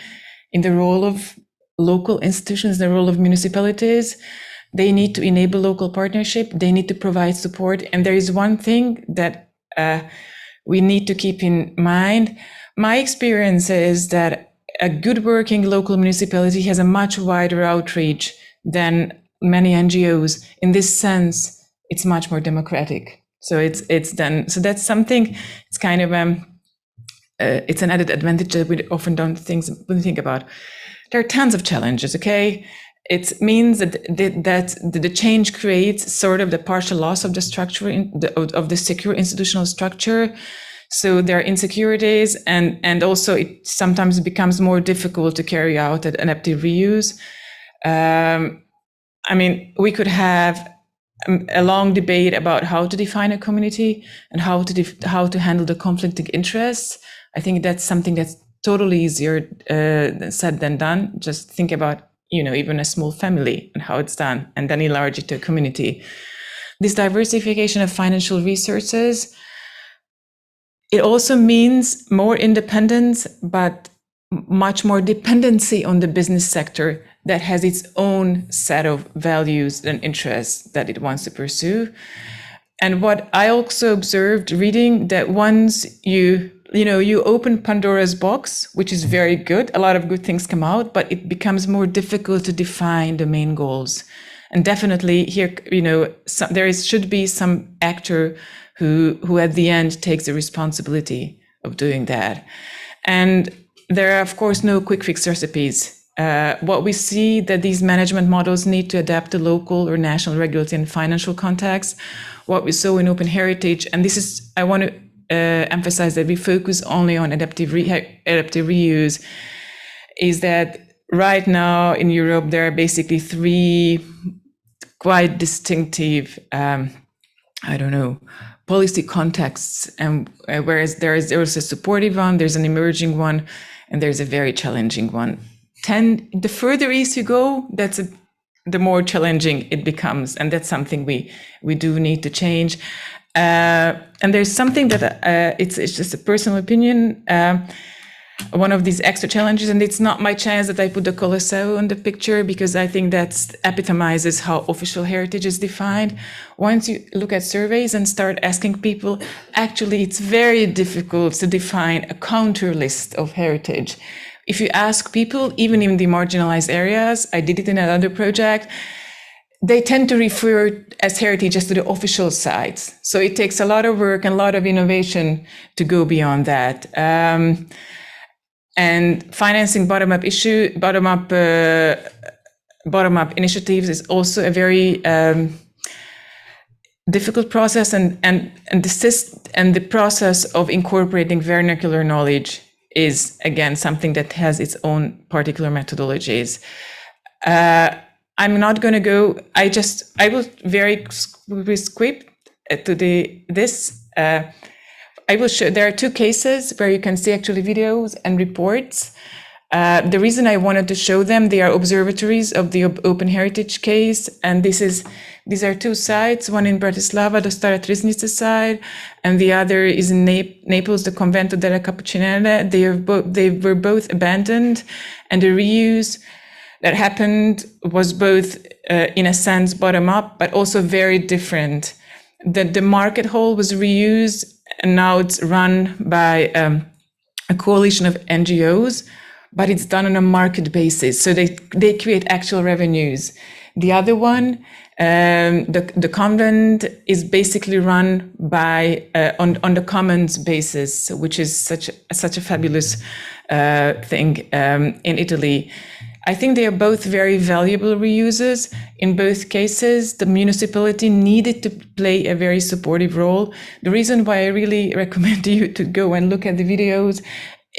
in the role of local institutions, the role of municipalities. They need to enable local partnership. They need to provide support. And there is one thing that we need to keep in mind. My experience is that a good working local municipality has a much wider outreach than many NGOs. In this sense, it's much more democratic. So it's done. So that's something. It's kind of it's an added advantage that we often don't think about. There are tons of challenges. Okay, it means that the change creates sort of the partial loss of the structure of the secure institutional structure. So there are insecurities, and also it sometimes becomes more difficult to carry out adaptive reuse. I mean, we could have a long debate about how to define a community and how to handle the conflicting interests. I think that's something that's totally easier said than done. Just think about, even a small family and how it's done, and then enlarge it to a community. This diversification of financial resources, it also means more independence, but much more dependency on the business sector that has its own set of values and interests that it wants to pursue. And what I also observed reading, that once you open Pandora's box, which is very good, a lot of good things come out, but it becomes more difficult to define the main goals. And definitely here, should be some actor who at the end takes the responsibility of doing that. And there are, of course, no quick fix recipes. What we see that these management models need to adapt to local or national regulatory and financial context. What we saw in Open Heritage, and this is, I want to emphasize that we focus only on adaptive reuse, is that right now in Europe, there are basically three quite distinctive, policy contexts, and whereas there's a supportive one, there's an emerging one, and there's a very challenging one. The further east you go, the more challenging it becomes, and that's something we do need to change. And there's something that it's just a personal opinion. One of these extra challenges, and it's not my chance that I put the Colosseo on the picture, because I think that epitomizes how official heritage is defined. Once you look at surveys and start asking people, actually it's very difficult to define a counter list of heritage. If you ask people, even in the marginalized areas, I did it in another project, they tend to refer as heritage just to the official sites. So it takes a lot of work and a lot of innovation to go beyond that. And financing bottom-up initiatives is also a very difficult process, and the process of incorporating vernacular knowledge is again something that has its own particular methodologies. I'm not going to go. I will very script to this. I will show, there are two cases where you can see actually videos and reports. The reason I wanted to show them, they are observatories of the Open Heritage case. And these are two sites, one in Bratislava, the Stara Triznica site, and the other is in Naples, the Convento della Capucinella. They were both abandoned, and the reuse that happened was both, in a sense, bottom up, but also very different. The market hall was reused, and now it's run by a coalition of NGOs, but it's done on a market basis. So they create actual revenues. The other one, the convent, is basically run by on the commons basis, which is such a fabulous thing in Italy. I think they are both very valuable reuses. In both cases, the municipality needed to play a very supportive role. The reason why I really recommend you to go and look at the videos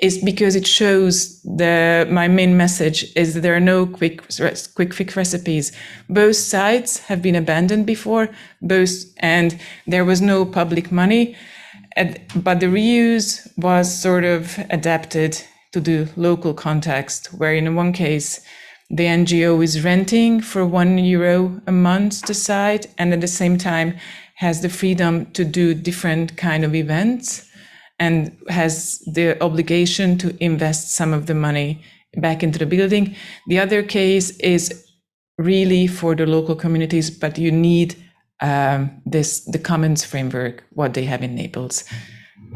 is because it shows my main message is that there are no quick fix recipes. Both sites have been abandoned before, and there was no public money, but the reuse was sort of adapted to the local context, where in one case, the NGO is renting for €1 a month the site, and at the same time has the freedom to do different kind of events, and has the obligation to invest some of the money back into the building. The other case is really for the local communities, but you need the commons framework, what they have in Naples.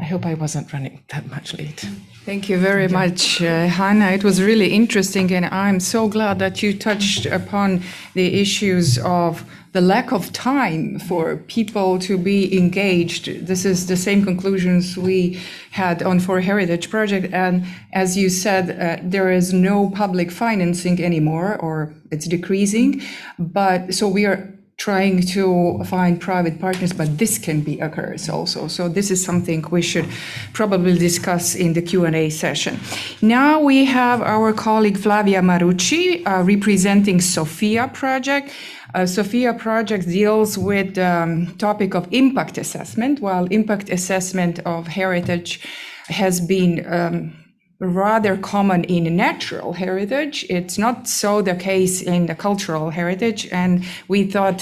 I hope I wasn't running that much late.
Thank you very much, Hanna. It was really interesting, and I'm so glad that you touched upon the issues of the lack of time for people to be engaged. This is the same conclusions we had on ForHeritage project, and as you said, there is no public financing anymore, or it's decreasing. But so we are trying to find private partners, but this can be occurs also. So this is something we should probably discuss in the Q&A session. Now we have our colleague Flavia Marucci representing SoPHIA project. SoPHIA project deals with the topic of impact assessment, while impact assessment of heritage has been rather common in natural heritage. It's not so the case in the cultural heritage, and we thought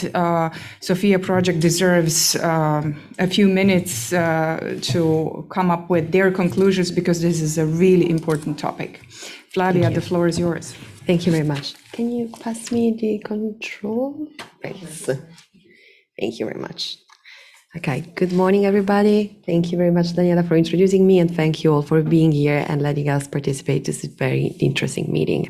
SoPHIA project deserves a few minutes to come up with their conclusions, because this is a really important topic. Flavia, the floor is yours.
Thank you very much. Can you pass me the control? Thanks. Thank you very much. Okay, good morning, everybody. Thank you very much, Daniela, for introducing me, and thank you all for being here and letting us participate. This is a very interesting meeting.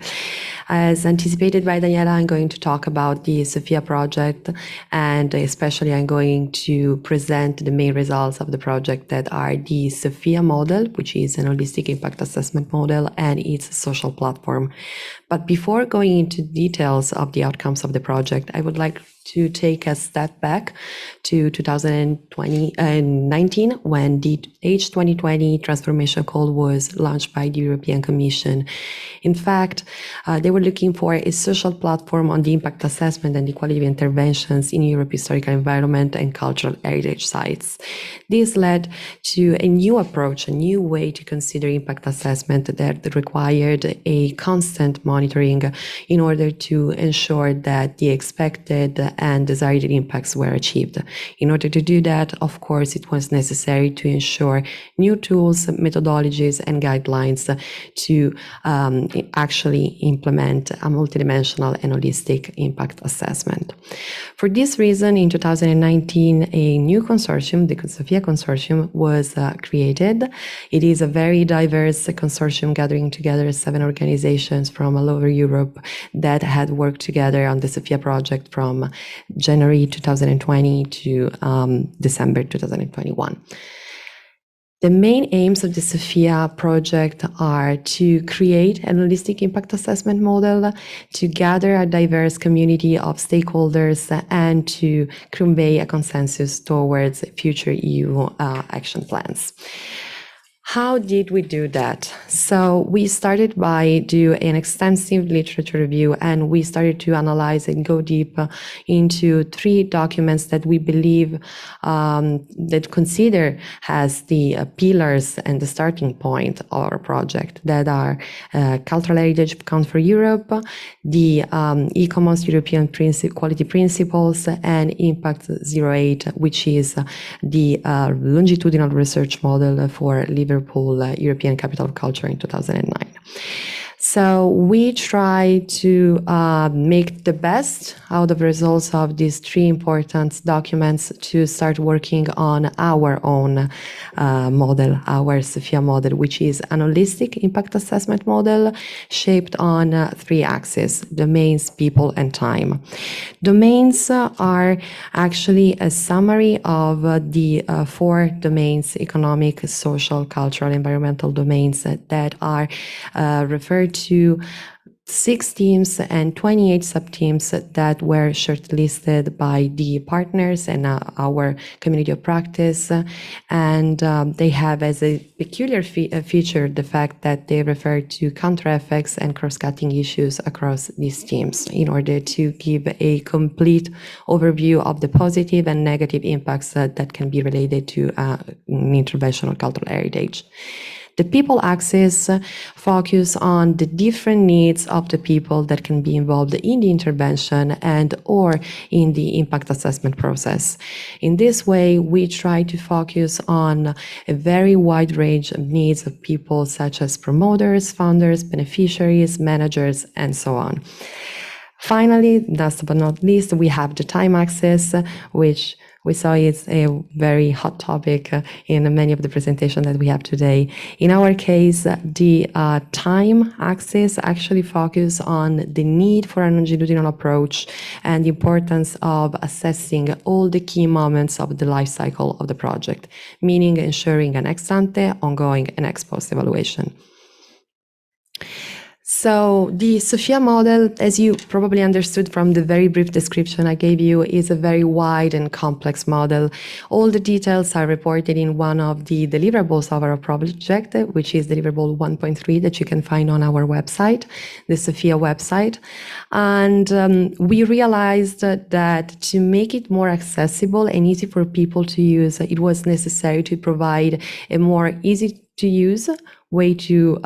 As anticipated by Daniela, I'm going to talk about the SoPHIA project, and especially I'm going to present the main results of the project that are the SoPHIA model, which is an holistic impact assessment model, and its social platform. But before going into details of the outcomes of the project, I would like to take a step back to 2019, when the H2020 transformation call was launched by the European Commission. In fact, they were looking for a social platform on the impact assessment and the quality of interventions in Europe's historical environment and cultural heritage sites. This led to a new approach, a new way to consider impact assessment that required a constant monitoring in order to ensure that the expected and desired impacts were achieved. In order to do that, of course, it was necessary to ensure new tools, methodologies, and guidelines to actually implement a multidimensional and holistic impact assessment. For this reason, in 2019, a new consortium, the SoPHIA consortium, was created. It is a very diverse consortium gathering together 7 organizations from all over Europe that had worked together on the SoPHIA project from January 2020 to December 2021. The main aims of the SoPHIA project are to create an holistic impact assessment model, to gather a diverse community of stakeholders, and to convey a consensus towards future EU action plans. How did we do that? So we started by doing an extensive literature review, and we started to analyze and go deep into 3 documents that we believe that consider as the pillars and the starting point of our project, that are Cultural Heritage Account for Europe, the e-Commons European Quality Principles, and Impact 08, which is the longitudinal research model for Liverpool European Capital of Culture in 2009. So we try to make the best out of the results of these 3 important documents to start working on our own model, our SoPHIA model, which is an holistic impact assessment model shaped on 3 axes: domains, people, and time. Domains are actually a summary of the 4 domains: economic, social, cultural, environmental domains that are referred to 6 teams and 28 sub-teams that were shortlisted by the partners and our community of practice. And they have as a peculiar feature the fact that they refer to counter effects and cross-cutting issues across these teams in order to give a complete overview of the positive and negative impacts that can be related to intervention on cultural heritage. The people axis focus on the different needs of the people that can be involved in the intervention and or in the impact assessment process. In this way, we try to focus on a very wide range of needs of people, such as promoters, founders, beneficiaries, managers, and so on. Finally, last but not least, we have the time axis, which we saw it's a very hot topic in many of the presentations that we have today. In our case, the time axis actually focus on the need for a longitudinal approach and the importance of assessing all the key moments of the life cycle of the project, meaning ensuring an ex ante, ongoing, and ex post evaluation. So the SoPHIA model, as you probably understood from the very brief description I gave you, is a very wide and complex model. All the details are reported in one of the deliverables of our project, which is deliverable 1.3 that you can find on our website, the SoPHIA website. And we realized that to make it more accessible and easy for people to use, it was necessary to provide a more easy to use way to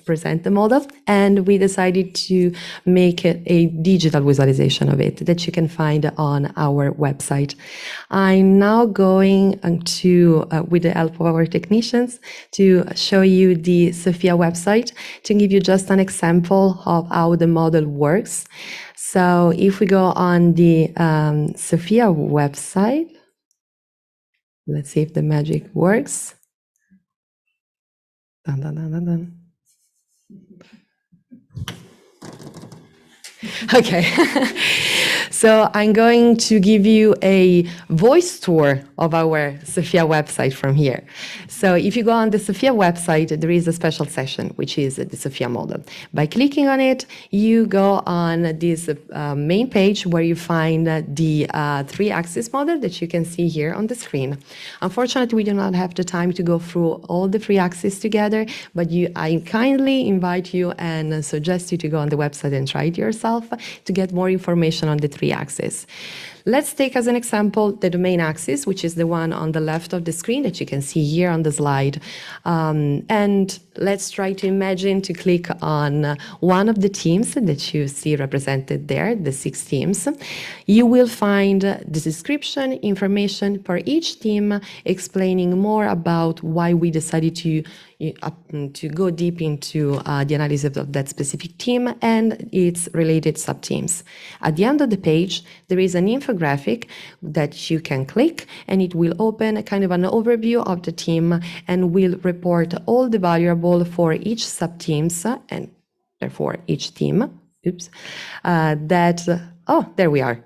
present the model, and we decided to make it a digital visualization of it that you can find on our website. I'm now going to, with the help of our technicians, to show you the SoPHIA website to give you just an example of how the model works. So if we go on the SoPHIA website, let's see if the magic works. Dun, dun, dun, dun, dun. Okay, so I'm going to give you a voice tour of our SoPHIA website from here. So if you go on the SoPHIA website, there is a special session, which is the SoPHIA model. By clicking on it, you go on this main page where you find the 3-axis model that you can see here on the screen. Unfortunately, we do not have the time to go through all the 3 axes together, but I kindly invite you and suggest you to go on the website and try it yourself to get more information on the 3 axes. Let's take as an example the domain axis, which is the one on the left of the screen that you can see here on the slide. And let's try to imagine to click on one of the teams that you see represented there, the 6 teams. You will find the description, information for each team, explaining more about why we decided to go deep into the analysis of that specific team and its related sub-teams. At the end of the page, there is an infographic that you can click, and it will open a kind of an overview of the team and will report all the variables for each sub-teams and therefore each team. Oh, there we are.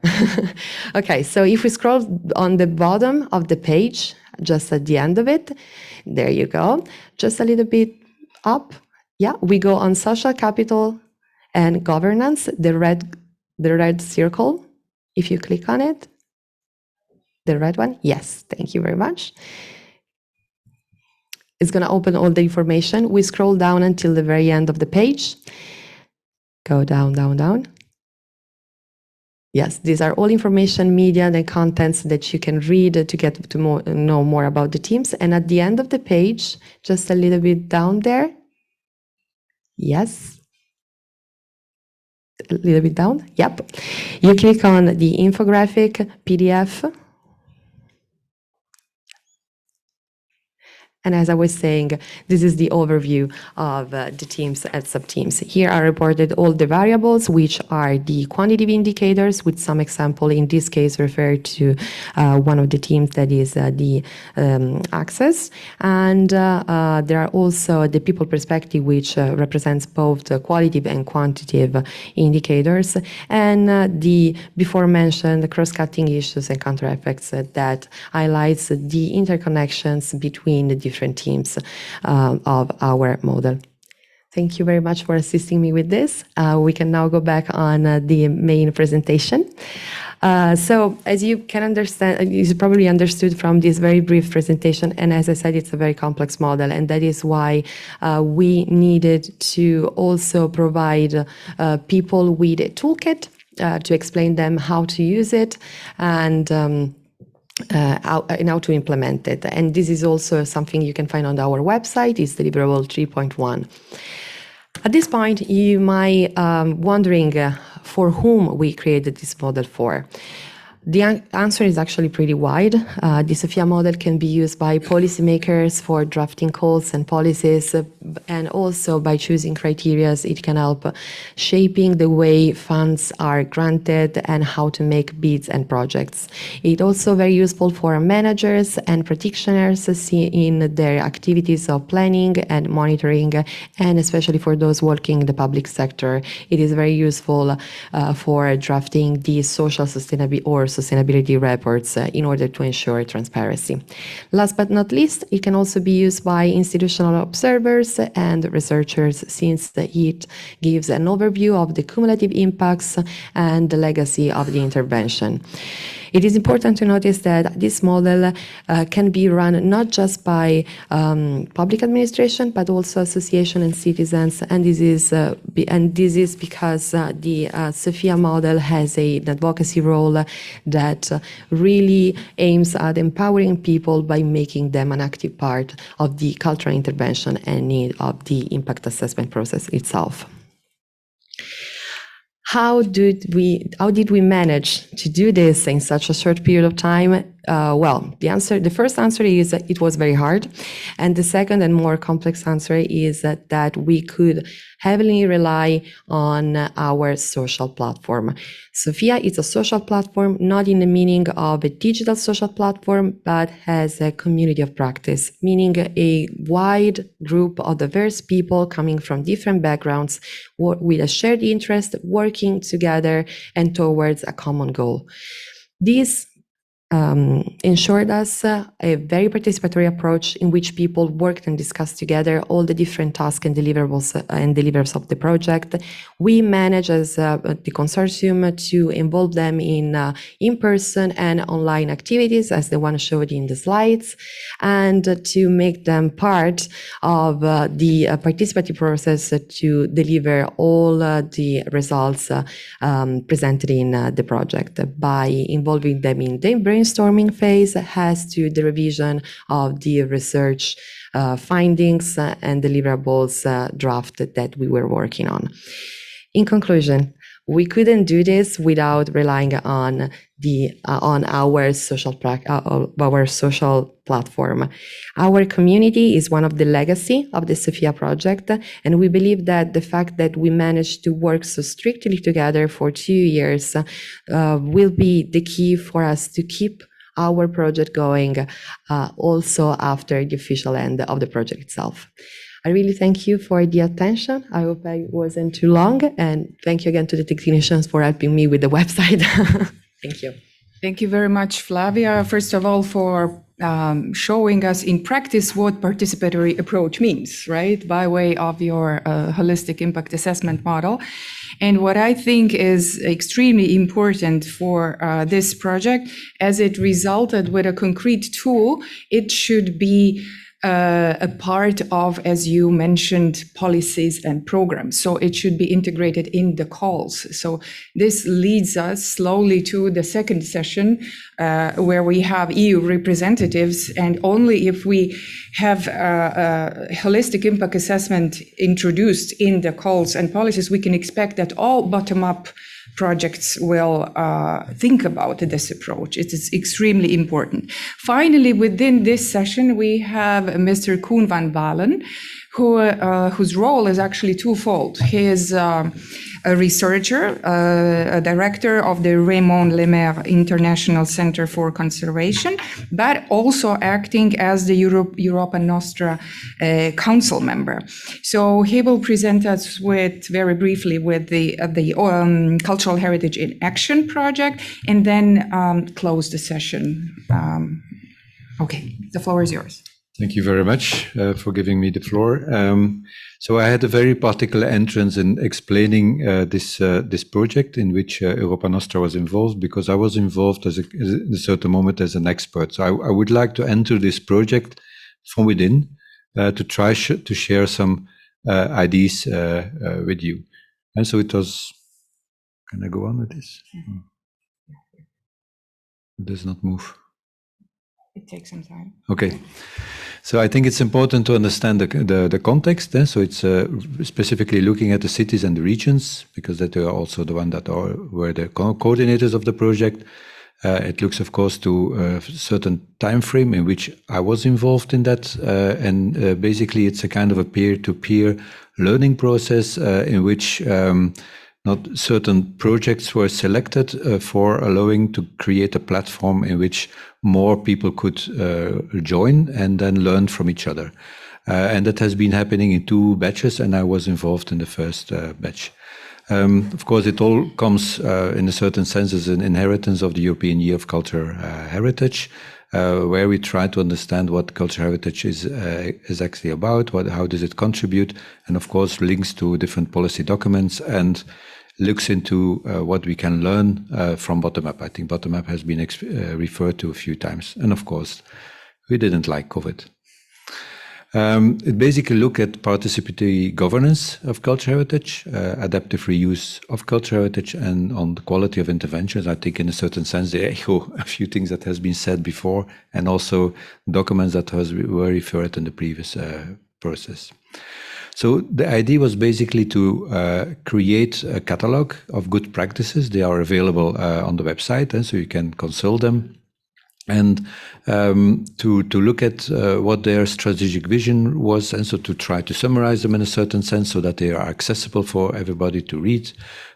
Okay, so if we scroll on the bottom of the page, just at the end of it, there you go, just a little bit up. Yeah, we go on social capital and governance, the red circle. If you click on it, the red one, yes, thank you very much. It's going to open all the information. We scroll down until the very end of the page. Go down, down, down. Yes, these are all information, media, and contents that you can read to get to know more about the teams. And at the end of the page, just a little bit down there, yes, a little bit down, yep. You click on the infographic PDF. And as I was saying, this is the overview of the teams and sub-teams. Here are reported all the variables, which are the quantitative indicators, with some example, in this case, referred to one of the teams that is the access. And there are also the people perspective, which represents both the qualitative and quantitative indicators, and the before mentioned cross-cutting issues and counter effects that highlights the interconnections between the different teams of our model. Thank you very much for assisting me with this. We can now go back on the main presentation. So as you can understand, you probably understood from this very brief presentation, and as I said, it's a very complex model, and that is why we needed to also provide people with a toolkit to explain them how to use it and how to implement it. And this is also something you can find on our website. It's deliverable 3.1. At this point, you might wondering for whom we created this model for. The answer is actually pretty wide. The SoPHIA model can be used by policymakers for drafting calls and policies, and also by choosing criteria, it can help shaping the way funds are granted and how to make bids and projects. It's also very useful for managers and practitioners in their activities of planning and monitoring, and especially for those working in the public sector. It is very useful for drafting the social sustainability or sustainability reports in order to ensure transparency. Last but not least, it can also be used by institutional observers and researchers, since it gives an overview of the cumulative impacts and the legacy of the intervention. It is important to notice that this model can be run not just by public administration, but also association and citizens. And this is because the SoPHIA model has an advocacy role that really aims at empowering people by making them an active part of the cultural intervention and need of the impact assessment process itself. How did we manage to do this in such a short period of time? Well, the first answer is that it was very hard. And the second and more complex answer is that we could heavily rely on our social platform. SoPHIA is a social platform, not in the meaning of a digital social platform, but as a community of practice, meaning a wide group of diverse people coming from different backgrounds with a shared interest, working together and towards a common goal. This ensured us a very participatory approach in which people worked and discussed together all the different tasks and deliverables of the project. We managed as the consortium to involve them in person and online activities, as the one showed in the slides, and to make them part of the participatory process to deliver all the results presented in the project by involving them in the brainstorming phase as to the revision of the research findings and deliverables draft that we were working on. In conclusion, we couldn't do this without relying on our social platform. Our community is one of the legacy of the SoPHIA project, and we believe that the fact that we managed to work so strictly together for 2 years will be the key for us to keep our project going also after the official end of the project itself. I really thank you for the attention. I hope I wasn't too long, and thank you again to the technicians for helping me with the website. Thank you.
Thank you very much, Flavia. First of all, for showing us in practice what participatory approach means, right, by way of your holistic impact assessment model. And what I think is extremely important for this project, as it resulted with a concrete tool, it should be a part of, as you mentioned, policies and programs. So it should be integrated in the calls. So this leads us slowly to the second session, where we have EU representatives, and only if we have a holistic impact assessment introduced in the calls and policies, we can expect that all bottom-up projects will think about this approach. It is extremely important. Finally, within this session, we have Mr. Koen van Balen, whose role is actually twofold. He is a researcher, a director of the Raymond Lemaire International Center for Conservation, but also acting as the Europa Nostra council member. So he will present us very briefly with the Cultural Heritage in Action project, and then close the session. Okay, the floor is yours.
Thank you very much for giving me the floor. So I had a very particular entrance in explaining this project in which Europa Nostra was involved, because I was involved at a certain moment as an expert. So I would like to enter this project from within to try to share some ideas with you. And so it was, can I go on with this? It does not move.
It takes some time.
Okay. So I think it's important to understand the context. So it's specifically looking at the cities and the regions, because that are also the one that were the coordinators of the project. It looks, of course, to a certain time frame in which I was involved in that. And basically, it's a kind of a peer-to-peer learning process in which not certain projects were selected for allowing to create a platform in which more people could join and then learn from each other. And that has been happening in 2 batches, and I was involved in the first batch. Of course, it all comes in a certain sense as an inheritance of the European Year of Culture Heritage, where we try to understand what cultural heritage is actually about, how does it contribute, and of course links to different policy documents and looks into what we can learn from bottom-up. I think bottom-up has been referred to a few times. And of course, we didn't like COVID. It basically look at participatory governance of cultural heritage, adaptive reuse of cultural heritage, and on the quality of interventions. I think in a certain sense they echo a few things that has been said before, and also documents that were referred in the previous process. So the idea was basically to create a catalog of good practices. They are available on the website, and so you can consult them. And to look at what their strategic vision was, and so to try to summarize them in a certain sense so that they are accessible for everybody to read,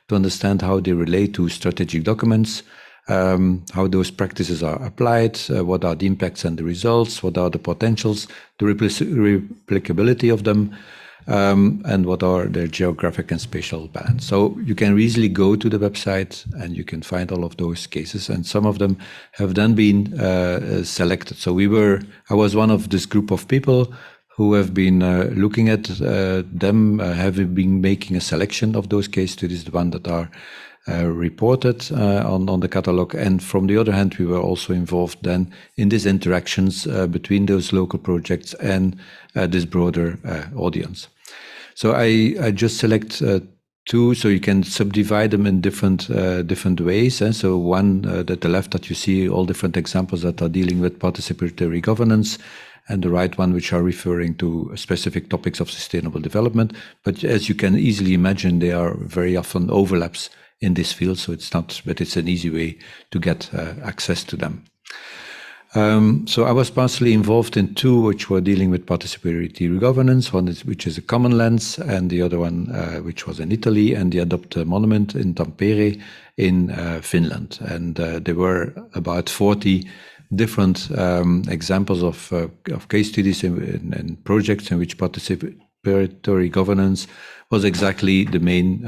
to understand how they relate to strategic documents, how those practices are applied, what are the impacts and the results, what are the potentials, the replicability of them, and what are their geographic and spatial balance. So you can easily go to the website and you can find all of those cases, and some of them have then been selected. So I was one of this group of people who have been looking at them, have been making a selection of those case studies, the ones that are reported on the catalog. And from the other hand, we were also involved then in these interactions between those local projects and this broader audience. So I just select two, so you can subdivide them in different ways. And so one at the left that you see all different examples that are dealing with participatory governance, and the right one which are referring to specific topics of sustainable development. But as you can easily imagine, there are very often overlaps in this field, so it's an easy way to get access to them. So I was partially involved in two which were dealing with participatory governance, which is a common lens, and the other one which was in Italy, and the Adopt Monument in Tampere in Finland. And there were about 40 different examples of case studies and projects in which participatory governance was exactly the main,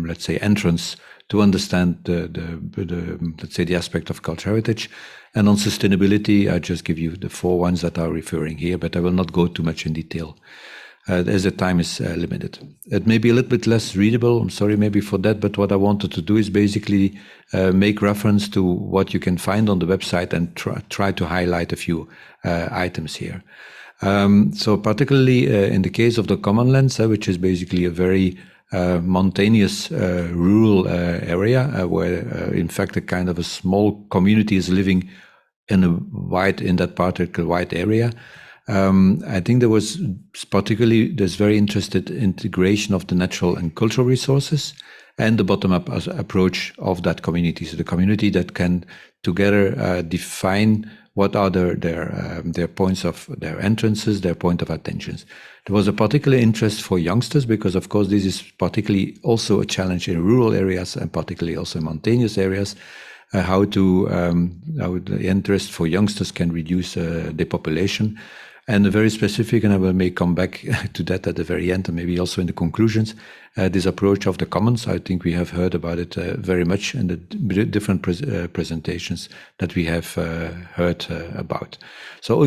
let's say, entrance to understand the aspect of cultural heritage. And on sustainability, I just give you the 4 ones that are referring here, but I will not go too much in detail as the time is limited. It may be a little bit less readable, I'm sorry maybe for that, but what I wanted to do is basically make reference to what you can find on the website and try to highlight a few items here. So particularly in the case of the common lens, which is basically a very mountainous rural area where in fact a kind of a small community is living in that particular wide area. I think there was particularly this very interested integration of the natural and cultural resources and the bottom-up approach of that community. So the community that can together define what are their points of their entrances, their point of attentions. There was a particular interest for youngsters because, of course, this is particularly also a challenge in rural areas and particularly also in mountainous areas. How the interest for youngsters can reduce depopulation. And a very specific, and I may come back to that at the very end and maybe also in the conclusions, this approach of the commons. I think we have heard about it very much in the different presentations that we have heard about. So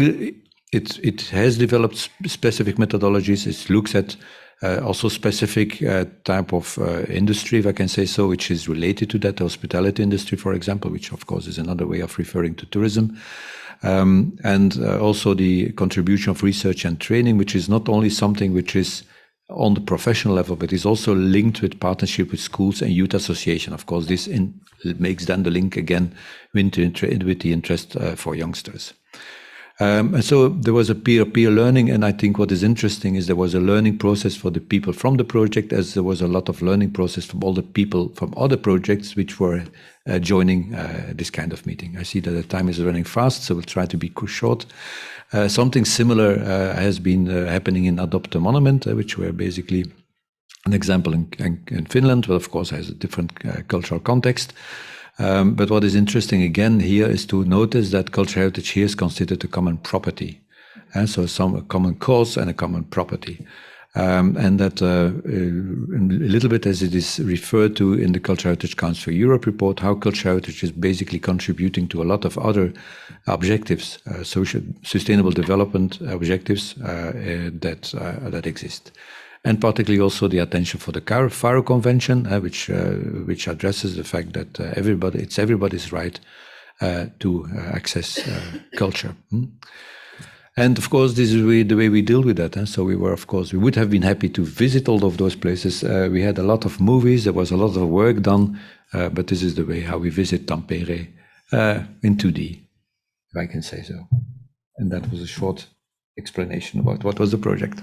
it has developed specific methodologies. It looks at also specific type of industry, if I can say so, which is related to that, the hospitality industry, for example, which of course is another way of referring to tourism. And also the contribution of research and training, which is not only something which is on the professional level, but is also linked with partnership with schools and youth association. Of course, this makes then the link again with the interest for youngsters. And so there was a peer-to-peer learning, and I think what is interesting is there was a learning process for the people from the project, as there was a lot of learning process from all the people from other projects which were joining this kind of meeting. I see that the time is running fast, so we'll try to be short. Something similar has been happening in Adopt a Monument, which were basically an example in Finland, but of course has a different cultural context. But what is interesting again here is to notice that cultural heritage here is considered a common property. And so some a common cause and a common property. And that a little bit as it is referred to in the Cultural Heritage Council for Europe report, how cultural heritage is basically contributing to a lot of other objectives, social sustainable development objectives that exist. And particularly also the attention for the Faro Convention, which addresses the fact that it's everybody's right to access culture. And of course, this is the way we deal with that. So we would have been happy to visit all of those places. We had a lot of movies, there was a lot of work done, but this is the way how we visit Tampere in 2D, if I can say so. And that was a short explanation about what was the project.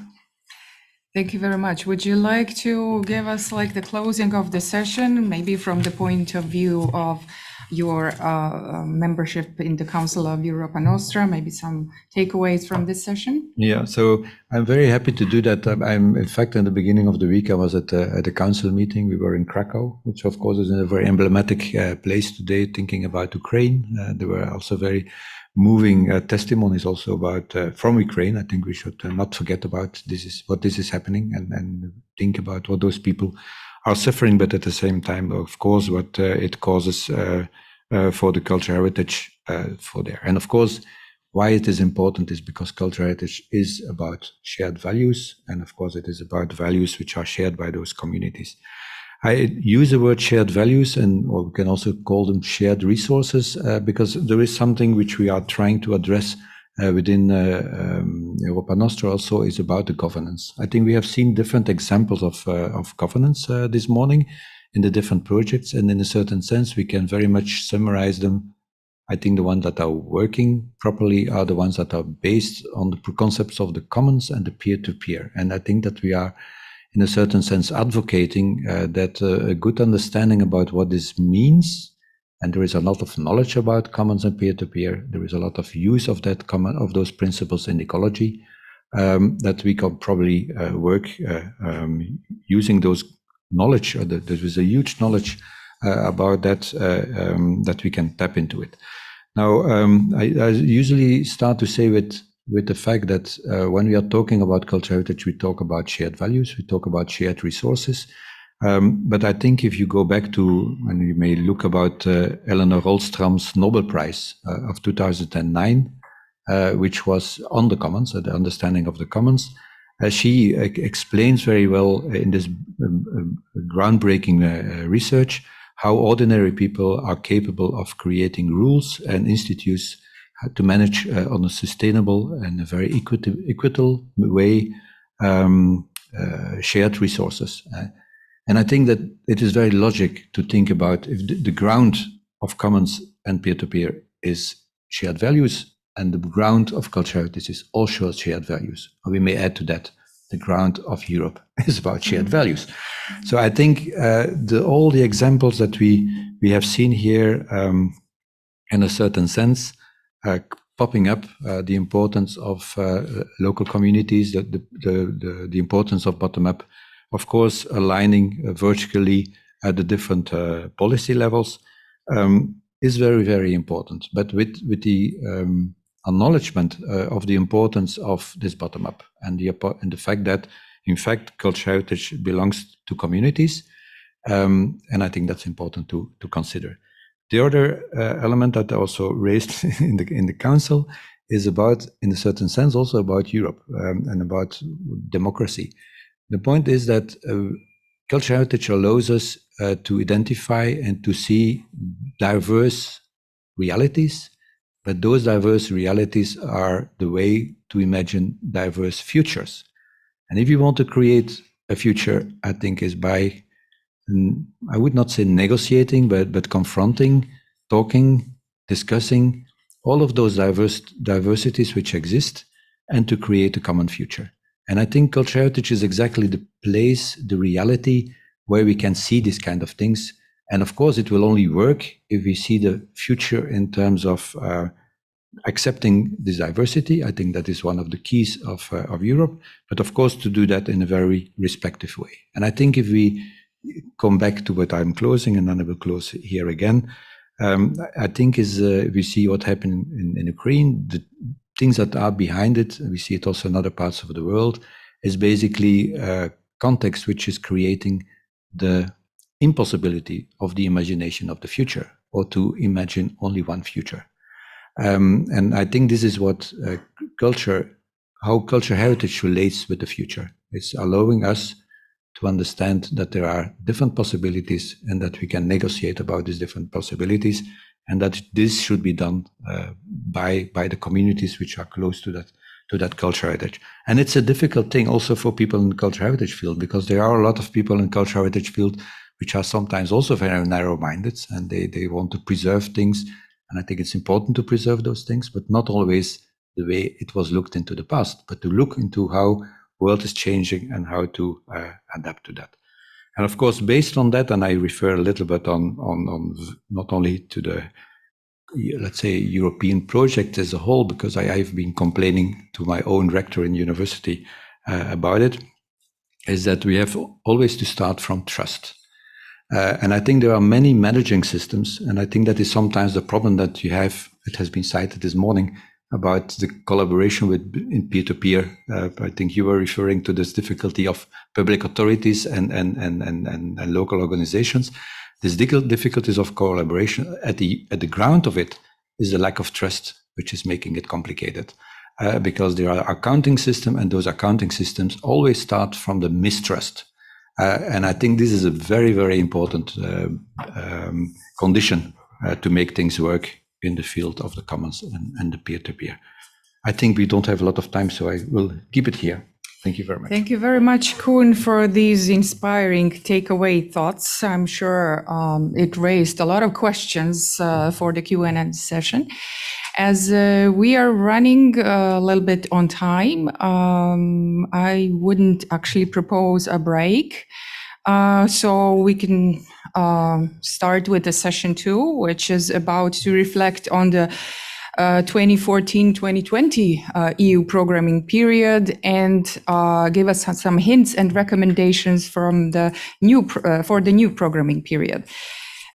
Thank you very much. Would you like to give us like the closing of the session, maybe from the point of view of your membership in the Council of Europa Nostra, maybe some takeaways from this session? Yeah,
so I'm very happy to do that. I'm in fact, in the beginning of the week, I was at a council meeting. We were in Krakow, which of course is a very emblematic place today, thinking about Ukraine. There were also very moving testimonies also about from Ukraine. I think we should not forget about what this is happening and think about what those people are suffering, but at the same time, of course, what it causes for the cultural heritage for there. And of course, why it is important is because cultural heritage is about shared values, and of course, it is about values which are shared by those communities. I use the word shared values, or we can also call them shared resources, because there is something which we are trying to address within Europa Nostra also, is about the governance. I think we have seen different examples of governance this morning in the different projects, and in a certain sense, we can very much summarize them. I think the ones that are working properly are the ones that are based on the concepts of the commons and the peer-to-peer. And I think that we are, in a certain sense, advocating that a good understanding about what this means, and there is a lot of knowledge about commons and peer-to-peer. There is a lot of use of of those principles in ecology, that we can probably work using those knowledge. There is a huge knowledge about that, that we can tap into it. Now, I usually start to say with the fact that when we are talking about cultural heritage, we talk about shared values, we talk about shared resources. But I think if you go back to, and you may look about Eleanor Rollstrom's Nobel Prize of 2009, which was on the commons, the understanding of the commons, she explains very well in this groundbreaking research how ordinary people are capable of creating rules and institutes to manage on a sustainable and a very equitable way shared resources. And I think that it is very logic to think about if the ground of commons and peer-to-peer is shared values, and the ground of cultural heritage is also shared values. Or we may add to that, the ground of Europe is about shared values. So I think all the examples that we have seen here, in a certain sense, popping up, the importance of local communities, the importance of bottom-up, of course, aligning vertically at the different policy levels, is very, very important. But with the acknowledgement of the importance of this bottom-up and the fact that, in fact, cultural heritage belongs to communities, and I think that's important to consider. The other element that I also raised in the council is about, in a certain sense, also about Europe and about democracy. The point is that cultural heritage allows us to identify and to see diverse realities, but those diverse realities are the way to imagine diverse futures. And if you want to create a future, I think is by, I would not say negotiating, but confronting, talking, discussing all of those diversities which exist, and to create a common future. And I think cultural heritage is exactly the place, the reality, where we can see these kind of things. And of course, it will only work if we see the future in terms of accepting this diversity. I think that is one of the keys of Europe, but of course, to do that in a very respectful way. And I think if we come back to what I'm closing, and then I will close here again, I think is we see what happened in Ukraine, the things that are behind it. We see it also in other parts of the world. is basically a context which is creating the impossibility of the imagination of the future, or to imagine only one future. And I think this is what how culture heritage relates with the future. It's allowing us to understand that there are different possibilities and that we can negotiate about these different possibilities, and that this should be done by the communities which are close to that culture heritage. And it's a difficult thing also for people in the culture heritage field, because there are a lot of people in culture heritage field which are sometimes also very narrow-minded, and they want to preserve things. And I think it's important to preserve those things, but not always the way it was looked into the past, but to look into how world is changing and how to adapt to that. And of course, based on that, and I refer a little bit on not only to the, let's say, European project as a whole, because I've been complaining to my own rector in university about it, is that we have always to start from trust. And I think there are many managing systems, and I think that is sometimes the problem that you have. It has been cited this morning about the collaboration in peer-to-peer. I think you were referring to this difficulty of public authorities and local organizations. These difficulties of collaboration, at the ground of it is the lack of trust, which is making it complicated. Because there are accounting systems, and those accounting systems always start from the mistrust. And I think this is a very, very important condition to make things work in the field of the commons and the peer-to-peer. I think we don't have a lot of time, so I will keep it here. Thank you very much.
Thank you very much, Koen, for these inspiring takeaway thoughts. I'm sure it raised a lot of questions for the Q&A session. As we are running a little bit on time, I wouldn't actually propose a break. So we can start with the session 2, which is about to reflect on the 2014-2020 EU programming period, and give us some hints and recommendations from the new for the new programming period.